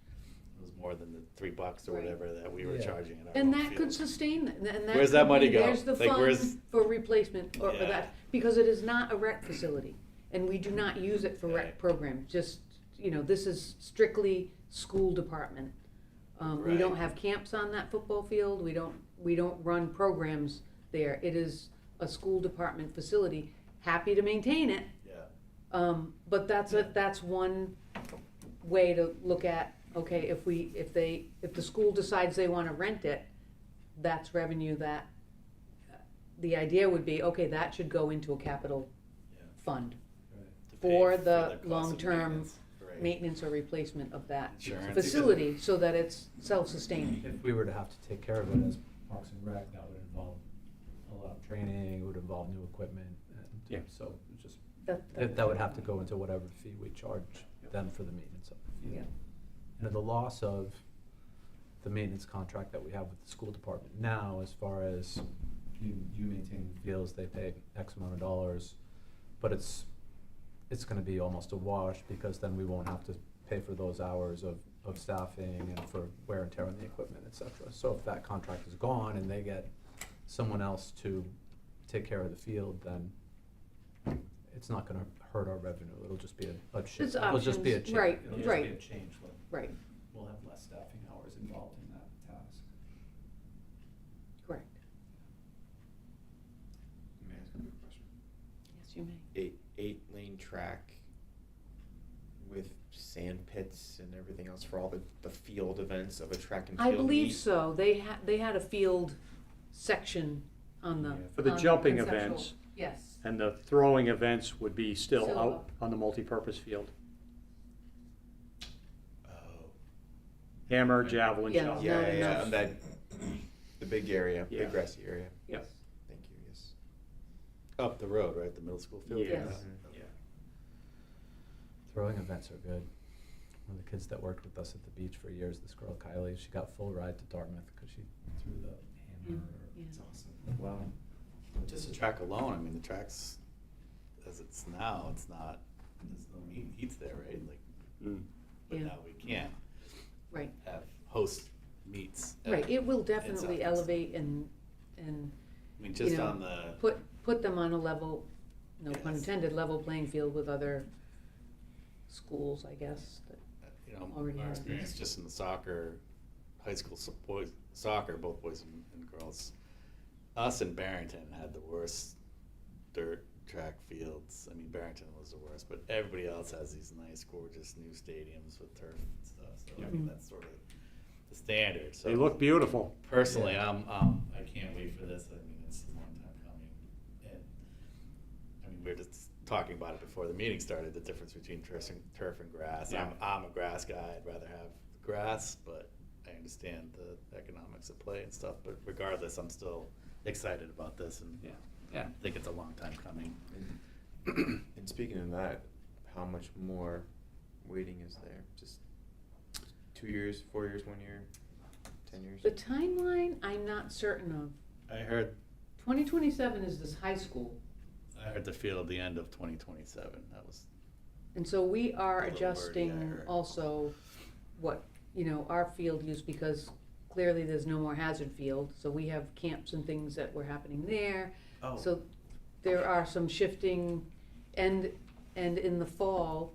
it was more than the $3 or Right. whatever that we were Yeah. charging at our And own that could field. sustain, and that Where's that could money be- go? There's the Like, where's- fund for replacement, or Yeah. that, because it is not a rec facility, and we do not use it for rec Right. programs, just, you know, this is strictly school department. We don't Right. have camps on that football field, we don't run programs there, it is a school department facility, happy to maintain it. Yeah. But that's one way to look at, okay, if the school decides they wanna rent it, that's revenue that, the idea would be, okay, that should go into a capital Yeah. fund To pay for the cost of long-term maintenance. Right. maintenance or replacement of that Insurance. facility, so that it's self-sustaining. If we were to have to take care of it as Parks and Rec, that would involve a a lot of training, it would involve new equipment, and Yeah. so it's just, That- that would have to go into whatever fee we charge them for the maintenance of the field. And the loss of the maintenance contract that we have with the school department now, as far as you maintaining the fields, they pay X amount of dollars, but it's gonna be almost a wash, because then we won't have to pay for those hours of staffing and for wear and tear on the equipment, et cetera. So if that contract is gone and they get someone else to take care of the field, then it's not gonna hurt our revenue, it'll just be a change. It's It'll just be a options, change. right, It'll just right. be a change, like, Right, we'll have less staffing hours involved in that task. correct. May I ask a quick question? Yes, you may. Eight-lane track with sand pits and everything else for all the field events of a track and I field believe meet? so. They had a field section on the. Yeah, for the on jumping conceptual- events. Yes. And the throwing events would be still Still out up. on the multipurpose field. Oh. Hammer, javelin, Yeah, shot. Yeah, not yeah, yeah, enough. on that, the big area, Yeah. big grassy area. Yes. Thank you, yes. Up the road, right, the middle school field? Yeah. Yes. Mhm. Yeah. Throwing events are good. One of the kids that worked with us at the beach for years, this girl Kylie, she got full ride to Dartmouth because she threw the hammer. Yeah. It's awesome. Wow. Just the track alone, I mean, the track's, as it's now, it's not, there's no heats there, right? Like, Mm. but Yeah. now we can Right, have host meets. at- right. It will in definitely South elevate and I mean, just you know, on the, put them on a level, no pun Yes. intended, level playing field with other schools, I guess. that- you know, already our have experience this. just in the soccer, high school boys, soccer, both boys and girls. Us in Barrington had the worst dirt track fields. I mean, Barrington was the worst, but everybody else has these nice, gorgeous new stadiums with turf and stuff. So I mean, Mhm. that's sort of the standard. So They look beautiful. personally, I can't wait for this. I mean, it's a long time coming. And I mean, we were just talking about it before the meeting started, the difference between turf and grass. Yeah. I'm a grass guy. I'd rather have grass, but I understand the economics at play and stuff. But regardless, I'm still excited about this, and Yeah. I think it's a long time coming. And speaking of that, how much more waiting is there? Just 2 years, 4 years, 1 year, 10 years? The timeline, I'm not certain of. I heard 2027 is this high school, the field the end of 2027. That was and so we are A little wordy, I adjusting heard. also what, our field use, because clearly there's no more hazard field, so we have camps and things that were happening there. Oh. So there are some shifting, and in the fall,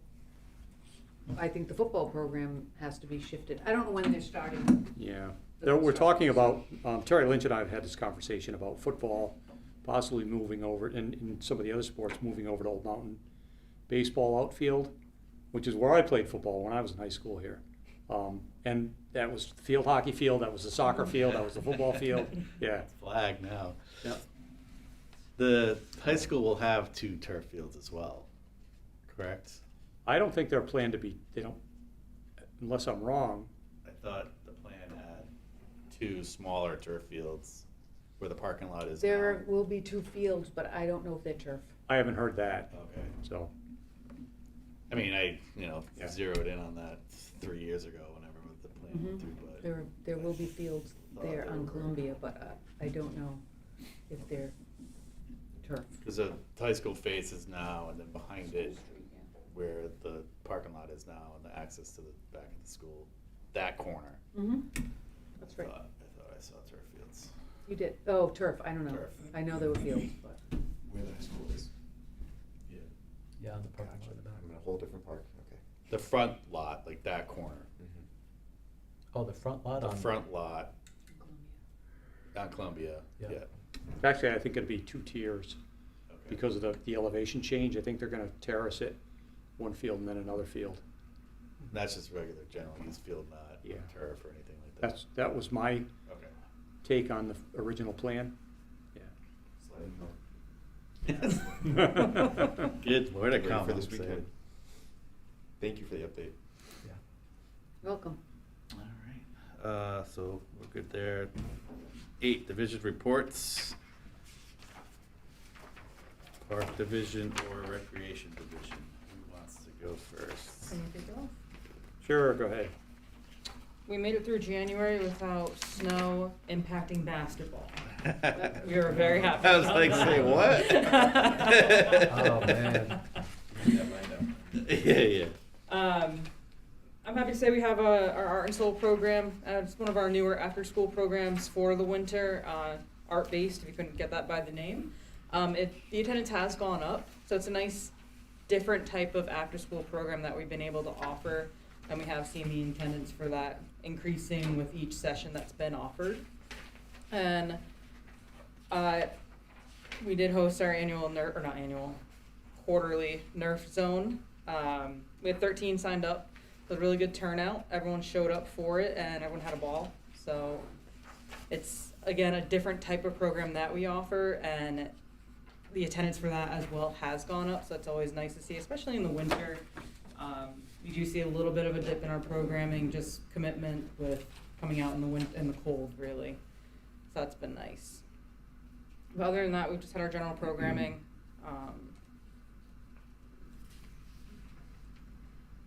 I think the football program has to be shifted. I don't know when they're starting. Yeah. the We're talking construction. about, Terry Lynch and I have had this conversation about football possibly moving over, and some of the other sports moving over to Old Mountain. Baseball outfield, which is where I played football when I was in high school here. And that was the field hockey field, that was the soccer field, that was the football field. Yeah. It's flag now. Yeah. The high school will have 2 turf fields as well, correct? I don't think they're planned to be, they don't, unless I'm wrong. I thought the plan had 2 smaller turf fields where the parking lot is now. There will be 2 fields, but I don't know if they're turf. I haven't heard that, Okay. so. I mean, I, Yeah. zeroed in on that 3 years ago whenever the plan went Mhm. through, but. There will be fields Thought there they on were- Columbia, but I don't know if they're turf. Because the high school faces now, and then behind it, where the parking lot is now, and the access to the back of the school, that corner. Mm-hmm, that's right. I thought I saw turf fields. You did, oh, turf, I don't know. Turf. I know there were fields, but, Where the high school is? Yeah. Yeah, on the parking lot in the back. I'm in a whole different park, okay. The front lot, like that corner. Oh, the front lot The on. front lot Columbia. on Columbia, Yeah. yeah. Actually, I think it'd be 2 tiers Okay. because of the elevation change. I think they're gonna terrace it, one field and then another field. That's just regular general use field, not Yeah. turf or anything like that. That was my Okay. take on the original plan. Yeah. Sliding home. Good, more to Ready come. for this I'm weekend. excited. Thank you for the update. Yeah. Welcome. All right, so we're good there. 8, division reports. Park Division or Recreation Division? Who wants to go first? Sure, go ahead. We made it through January without snow impacting basketball. We were very happy. I was about like, that. say what? Oh, man. Yeah. I'm happy to say we have our Art and Soul program. It's one of our newer after-school programs for the winter, art-based, if you couldn't get that by the name. The attendance has gone up, so it's a nice, different type of after-school program that we've been able to offer, and we have seen the attendance for that increasing with each session that's been offered. And we did host our quarterly Nerf zone. We had 13 signed up. It was a really good turnout. Everyone showed up for it, and everyone had a ball. So it's, again, a different type of program that we offer, and the attendance for that as well has gone up, so it's always nice to see, especially in the winter. We do see a little bit of a dip in our programming, just commitment with coming out in the cold, really. So that's been nice. But other than that, we've just had our general programming.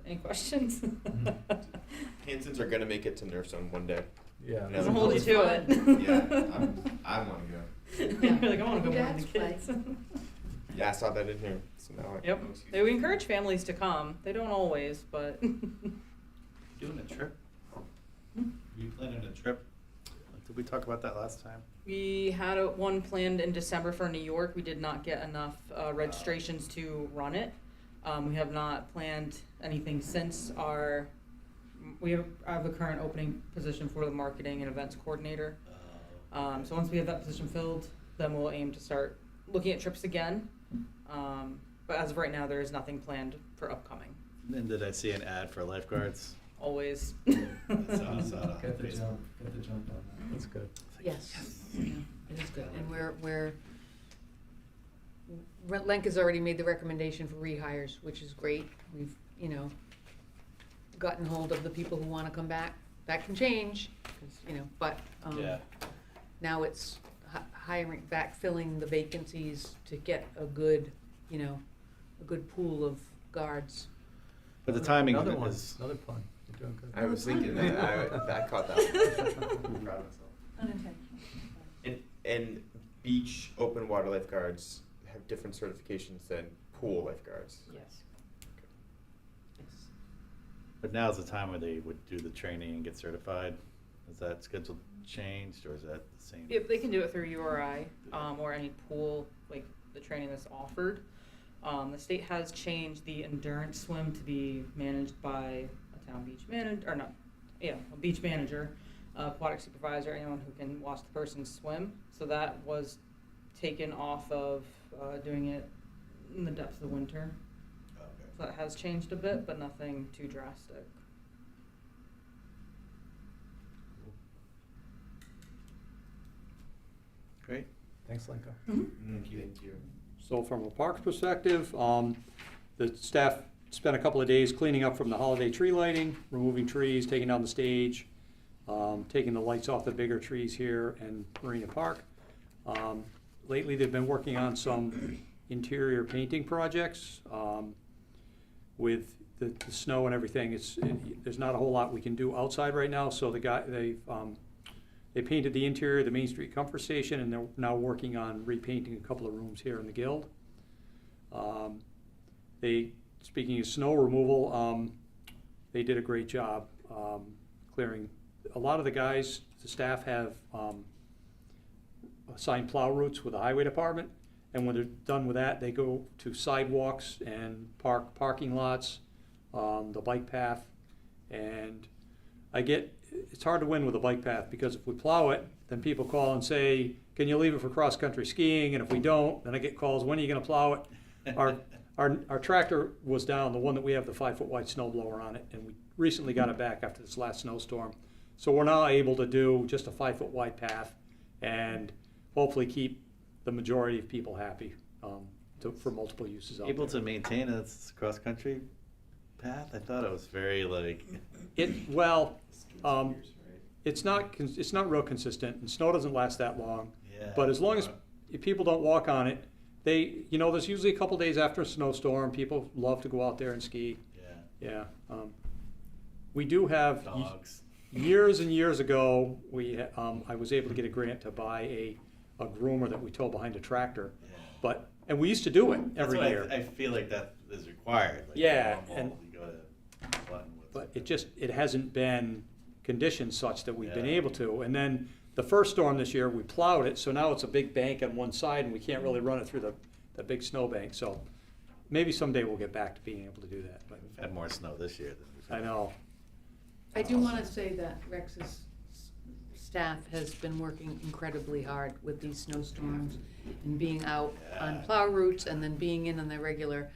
Any questions? Hansons are gonna make it to Nerf Zone one day. Yeah. Doesn't hold you to it. Yeah, I wanna go. You're like, I want to go more Dads with the kids. Yeah, I saw that in here, so now I. Yep. We encourage families to come. They don't always, but. Doing a trip? You planning a trip? Did we talk about that last time? We had one planned in December for New York. We did not get enough registrations to run it. We have not planned anything since we have the current opening position for the marketing and events coordinator. So once we have that position filled, then we'll aim to start looking at trips again. But as of right now, there is nothing planned for upcoming. And did I see an ad for lifeguards? Always. I saw it on Get the Facebook. jump on that. That's good. Yes, yeah, it is good, and Lenk has already made the recommendation for rehires, which is great. We've, gotten hold of the people who wanna come back. That can change, 'cause, but, Yeah. now it's hiring, backfilling the vacancies to get a good, a good pool of guards. But the timing of Another it one, is, another pun. You're doing good. I was thinking that, I caught that one. I'm proud of myself. Unintentional. And beach open water lifeguards have different certifications than pool lifeguards. Yes. Yes. but now's the time where they would do the training and get certified. Is that schedule changed or is that the same? Yep, they can do it through URI, or any pool, like the training that's offered. The state has changed the endurance swim to be managed by a town beach manager, a beach manager, aquatic supervisor, anyone who can watch the person swim. So that was taken off of doing it in the depths of the winter. So that has changed a bit, but nothing too drastic. Great. Thanks, Lenka. Thank you. So from a parks perspective, the staff spent a couple of days cleaning up from the holiday tree lighting, removing trees, taking down the stage, taking the lights off the bigger trees here in Marina Park. Lately, they've been working on some interior painting projects. With the snow and everything, there's not a whole lot we can do outside right now, so they painted the interior of the Main Street Comfort Station, and they're now working on repainting a couple of rooms here in the Guild. Speaking of snow removal, they did a great job clearing. A lot of the guys, the staff have assigned plow routes with the highway department, and when they're done with that, they go to sidewalks and parking lots, the bike path, and it's hard to win with a bike path, because if we plow it, then people call and say, can you leave it for cross-country skiing? And if we don't, then I get calls, when are you gonna plow it? Our tractor was down, the one that we have the 5-foot wide snow blower on it, and we recently got it back after this last snowstorm. So we're now able to do just a 5-foot wide path and hopefully keep the majority of people happy for multiple uses out Able there. to maintain a cross-country path? I thought it was very It's not real consistent, and snow doesn't last that long. Yeah. But as long as if people don't walk on it, there's usually a couple days after a snowstorm, people love to go out there and ski. Yeah. Yeah. We do have, Dogs. years and years ago, I was able to get a grant to buy a groomer that we tow behind a tractor. Yeah. And we used to do it every That's year. why I feel like that is required. Like Yeah, normal, and- you go to Buttonwoods. But it hasn't been conditioned such that we've been Yeah. able to. And then the first storm this year, we plowed it, so now it's a big bank on one side and we can't really run it through the big snow bank. So maybe someday we'll get back to being able to do that, but We've had more snow this year than we've I had. know. I do wanna say that Rex's staff has been working incredibly hard with these snowstorms and being out on Yeah. plow routes and then being in on their regular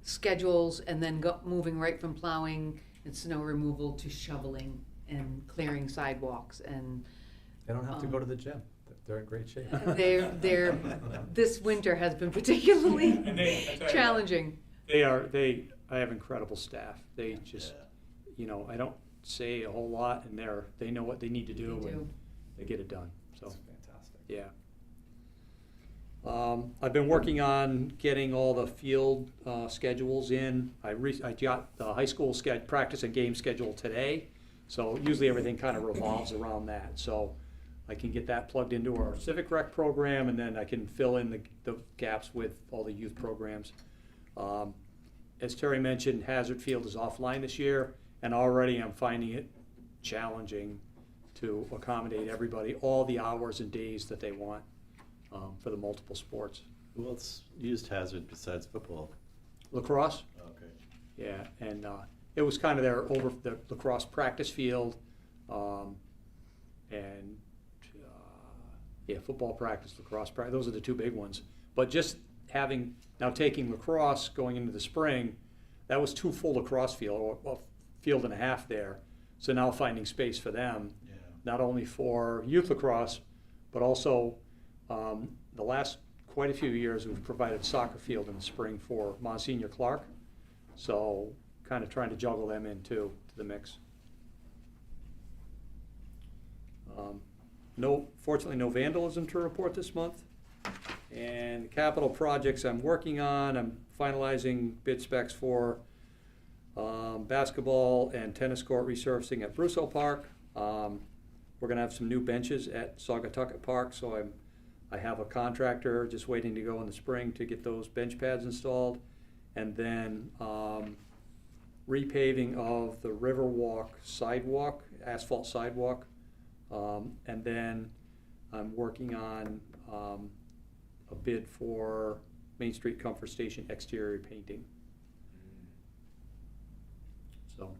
schedules and then moving right from plowing and snow removal to shoveling and clearing sidewalks and They don't have to go to the gym. They're in great shape. this winter has been particularly And I tell you, challenging. I have incredible staff. They just, Yeah. I don't say a whole lot and they know what they need to do They do. and they get it done, so. That's fantastic. Yeah. I've been working on getting all the field schedules in. I got the high school practice and game schedule today, so usually everything kind of revolves around that. So I can get that plugged into our civic rec program, and then I can fill in the gaps with all the youth programs. As Terry mentioned, Hazard Field is offline this year, and already I'm finding it challenging to accommodate everybody, all the hours and days that they want for the multiple sports. Who else used Hazard besides football? Lacrosse, Okay. yeah, and it was kind of the lacrosse practice field, and football practice, lacrosse practice, those are the two big ones. But just taking lacrosse going into the spring, that was 2 full lacrosse field, or a field and a half there. So now finding space for them, Yeah. not only for youth lacrosse, but also the last quite a few years we've provided soccer field in the spring for Monsignor Clark. So kind of trying to juggle them in too, to the mix. Fortunately, no vandalism to report this month. And the capital projects I'm working on, I'm finalizing bid specs for basketball and tennis court resurfacing at Brusso Park. We're gonna have some new benches at Saugatucket Park, so I have a contractor just waiting to go in the spring to get those bench pads installed. And then repaving of the Riverwalk sidewalk, asphalt sidewalk. And then I'm working on a bid for Main Street Comfort Station exterior painting. So,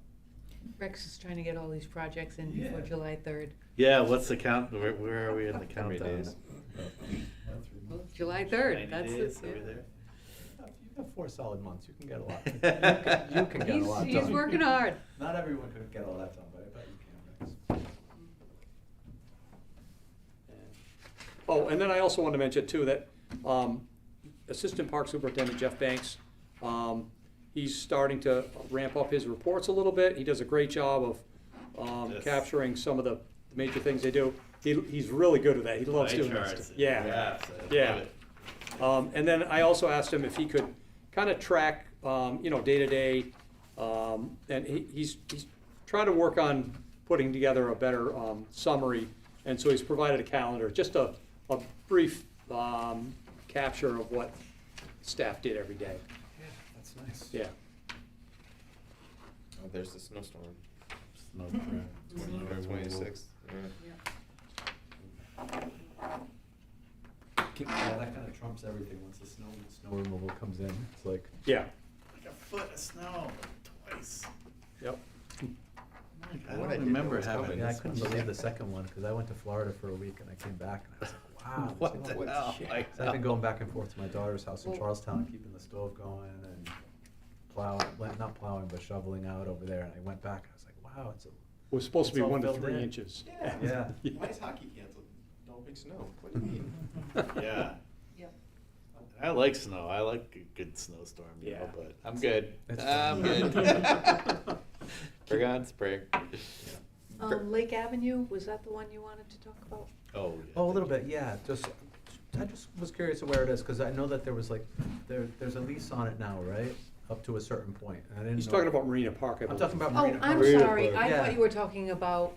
Rex is trying to get all these projects in before Yeah. July 3rd. Yeah, what's the count? Where are we in the How many countdown? days? Well, July 3rd, 90 that's days, the, are we there? You have 4 solid months. You can get a lot. You can get a lot done. He's working hard. Not everyone could get all that done, but I bet you can, Rex. oh, and then I also wanted to mention too that Assistant Park Superintendent Jeff Banks, he's starting to ramp up his reports a little bit. He does a great job of Yes. capturing some of the major things they do. He's really good at that. He loves Pie doing charts that. and Yeah. graphs, I Yeah. love it. And then I also asked him if he could kind of track, day to day, and he's trying to work on putting together a better summary. And so he's provided a calendar, just a brief capture of what staff did every day. Yeah, that's nice. Yeah. Oh, there's the snowstorm. Snow crap. 26th. Yeah, that kind of trumps everything once the snow removal comes in. It's like, Yeah. Like a foot of snow twice. Yep. Like, I What don't I did remember know was having coming. yeah, I this couldn't much. believe the second one because I went to Florida for a week and I came back and I was like, wow. What it's the like, hell? shit. Like, So I've been going back and forth to my daughter's house in Well- Charlestown, keeping the stove going and plowing, well, not plowing, but shoveling out over there. And I went back and I was like, wow, it's a, It was supposed to be It's all 1 to filled 3 in. inches. Yeah. Why is hockey canceled? No big snow. What do you mean? Yeah. Yep. I like snow. I like a good snowstorm, you know, Yeah. but I'm good. It's I'm fine. good. Bring on spring. Lake Avenue, was that the one you wanted to talk about? Oh, yeah. oh, a little bit, yeah. Just I just was curious of where it is, because I know that there was like, there's a lease on it now, right? Up to a certain point. I didn't He's know. talking about Marina Park, I I'm believe. talking about Oh, Marina I'm Park. Marina sorry, Park. I Yeah. thought you were talking about,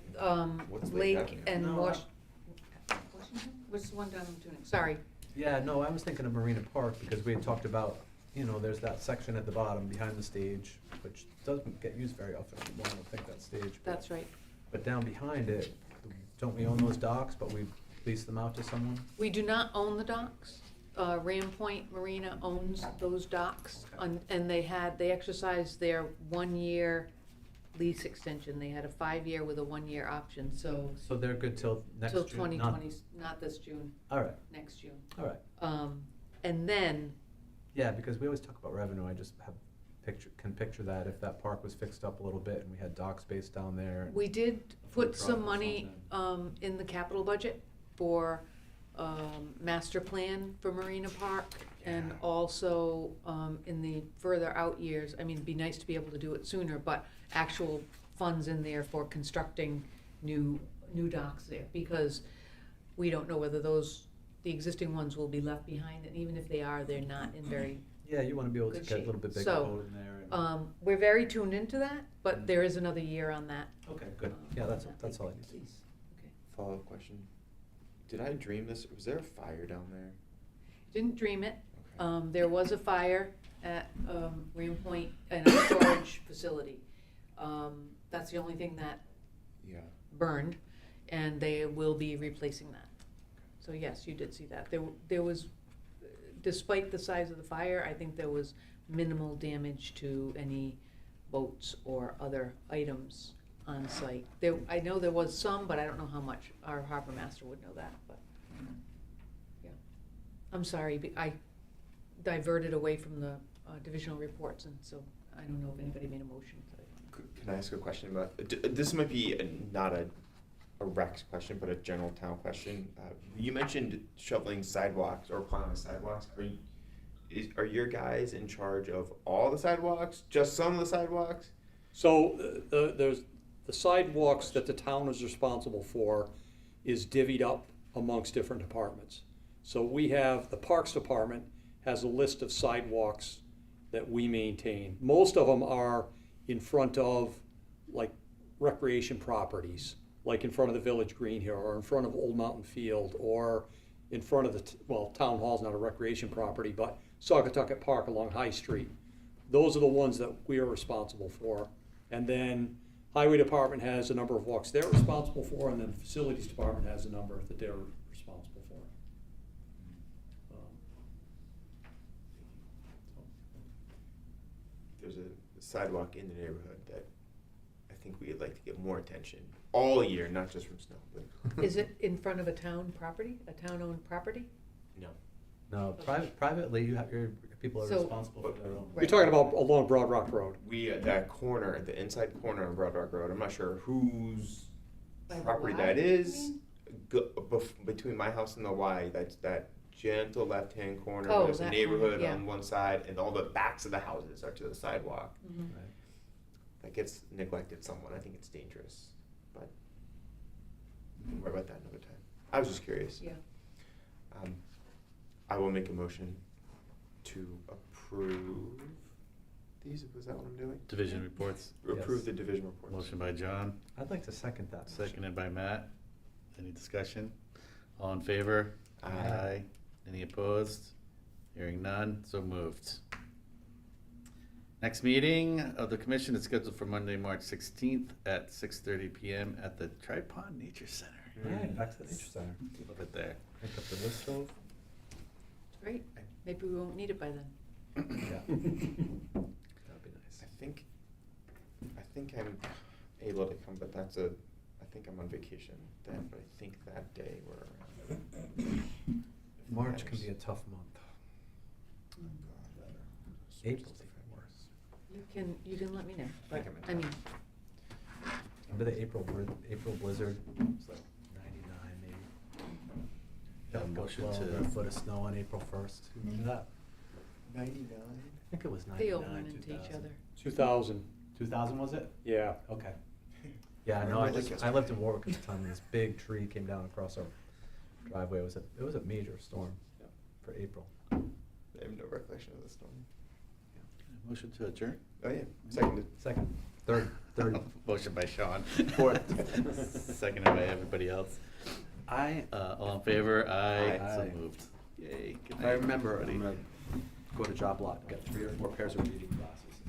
What's Lake Lake Avenue? and No, Washington, what's the one down in Tuning, sorry. Yeah, no, I was thinking of Marina Park, because we had talked about, you know, there's that section at the bottom behind the stage, which doesn't get used very often anymore, I don't think, that stage. but- That's right. But down behind it, don't we own those docks, but we lease them out to someone? We do not own the docks. Ram Point Marina owns those docks, Okay. and they exercised their 1-year lease extension. They had a 5-year with a 1-year option, so So they're good till next till June? 2020, not this June, All right, next June. all right. And then, Yeah, because we always talk about revenue, I just can picture that if that park was fixed up a little bit and we had dock space down there. and we did a food put truck some or money something. in the capital budget for master plan for Marina Park, and Yeah. also in the further out years, I mean, it'd be nice to be able to do it sooner, but actual funds in there for constructing new docks there, because we don't know whether the existing ones will be left behind, and even if they are, they're not in very, Yeah, you wanna be able to Good get a shape. little bit bigger So, boat in there. and- we're very tuned into that, but Mm. there is another year on that. Okay, good, yeah, that's all I need to know. Please. Okay. Follow-up question. Did I dream this? Was there a fire down there? Didn't dream it. Okay. There was a fire at Ram Point in a storage facility. That's the only thing that Yeah. burned, and they will be replacing that. So yes, you did see that. There was, despite the size of the fire, I think there was minimal damage to any boats or other items on site. I know there was some, but I don't know how much. Our harbor master would know that, but, yeah. I'm sorry, I diverted away from the divisional reports, and so I don't know if anybody made a motion. Can I ask a question about, this might be not a Rex question, but a general town question. You mentioned shoveling sidewalks or plowing sidewalks. Are your guys in charge of all the sidewalks, just some of the sidewalks? So there's the sidewalks that the town is responsible for is divvied up amongst different departments. So we have, the Parks Department has a list of sidewalks that we maintain. Most of them are in front of like recreation properties, like in front of the Village Green here, or in front of Old Mountain Field, or in front of the, Town Hall's not a recreation property, but Saugatucket Park along High Street. Those are the ones that we are responsible for. And then Highway Department has a number of walks they're responsible for, and then Facilities Department has a number that they're responsible for. There's a sidewalk in the neighborhood that I think we'd like to get more attention all year, not just from snow, but. Is it in front of a town property, a town-owned property? No. No, privately, you have, your people are So- responsible for their own. You're talking about along Broad Rock Road. That corner, the inside corner on Broad Rock Road, I'm not sure whose By the property Y, that you is. mean? Between my house and the Y, that's that gentle left-hand corner, Oh, there's a that one, neighborhood yeah. on one side, and all the backs of the houses are to the sidewalk. Mhm. Right. That gets neglected somewhat, I think it's dangerous, but we can worry about that another time. I was just curious. Yeah. I will make a motion to approve these, was that what I'm doing? Division reports. Approve Yes. the division reports. Motion by John, I'd like to second that. motion. seconded by Matt. Any discussion? All in favor? Aye. Any opposed? Hearing none, so moved. Next meeting of the commission is scheduled for Monday, March 16th at 6:30 PM at the Tri-Pond Nature Center. Right, back to the nature center. Love it there. Pick up the list of. Great, maybe we won't need it by then. Yeah. That'd be nice. I think I'm able to come, but I think I'm on vacation then, but I think that day we're around. If March can matters. be a tough month. Oh, God. April's even worse. You can let me know. I think I'm in I mean, town. Remember the April blizzard? It was like 99 maybe. Yeah, Got motion well to- over a foot of snow on April 1st. Remember that? 99? I think it was 99, they all run into 2000. each other. 2000, 2000 was it? yeah. Okay. Yeah, no, I lived in Warwick at the time, and this big tree came down across our driveway. It was a major storm. for April. I have no recollection of this storm. Motion to adjourn? Oh, yeah, seconded. Second, third. Motion by Sean. Fourth. Seconded by everybody else. All in favor? Aye. Aye. So moved. Yay. Good I night, remember, everybody. I'm gonna go to job lot, and get 3 or 4 pairs of reading glasses.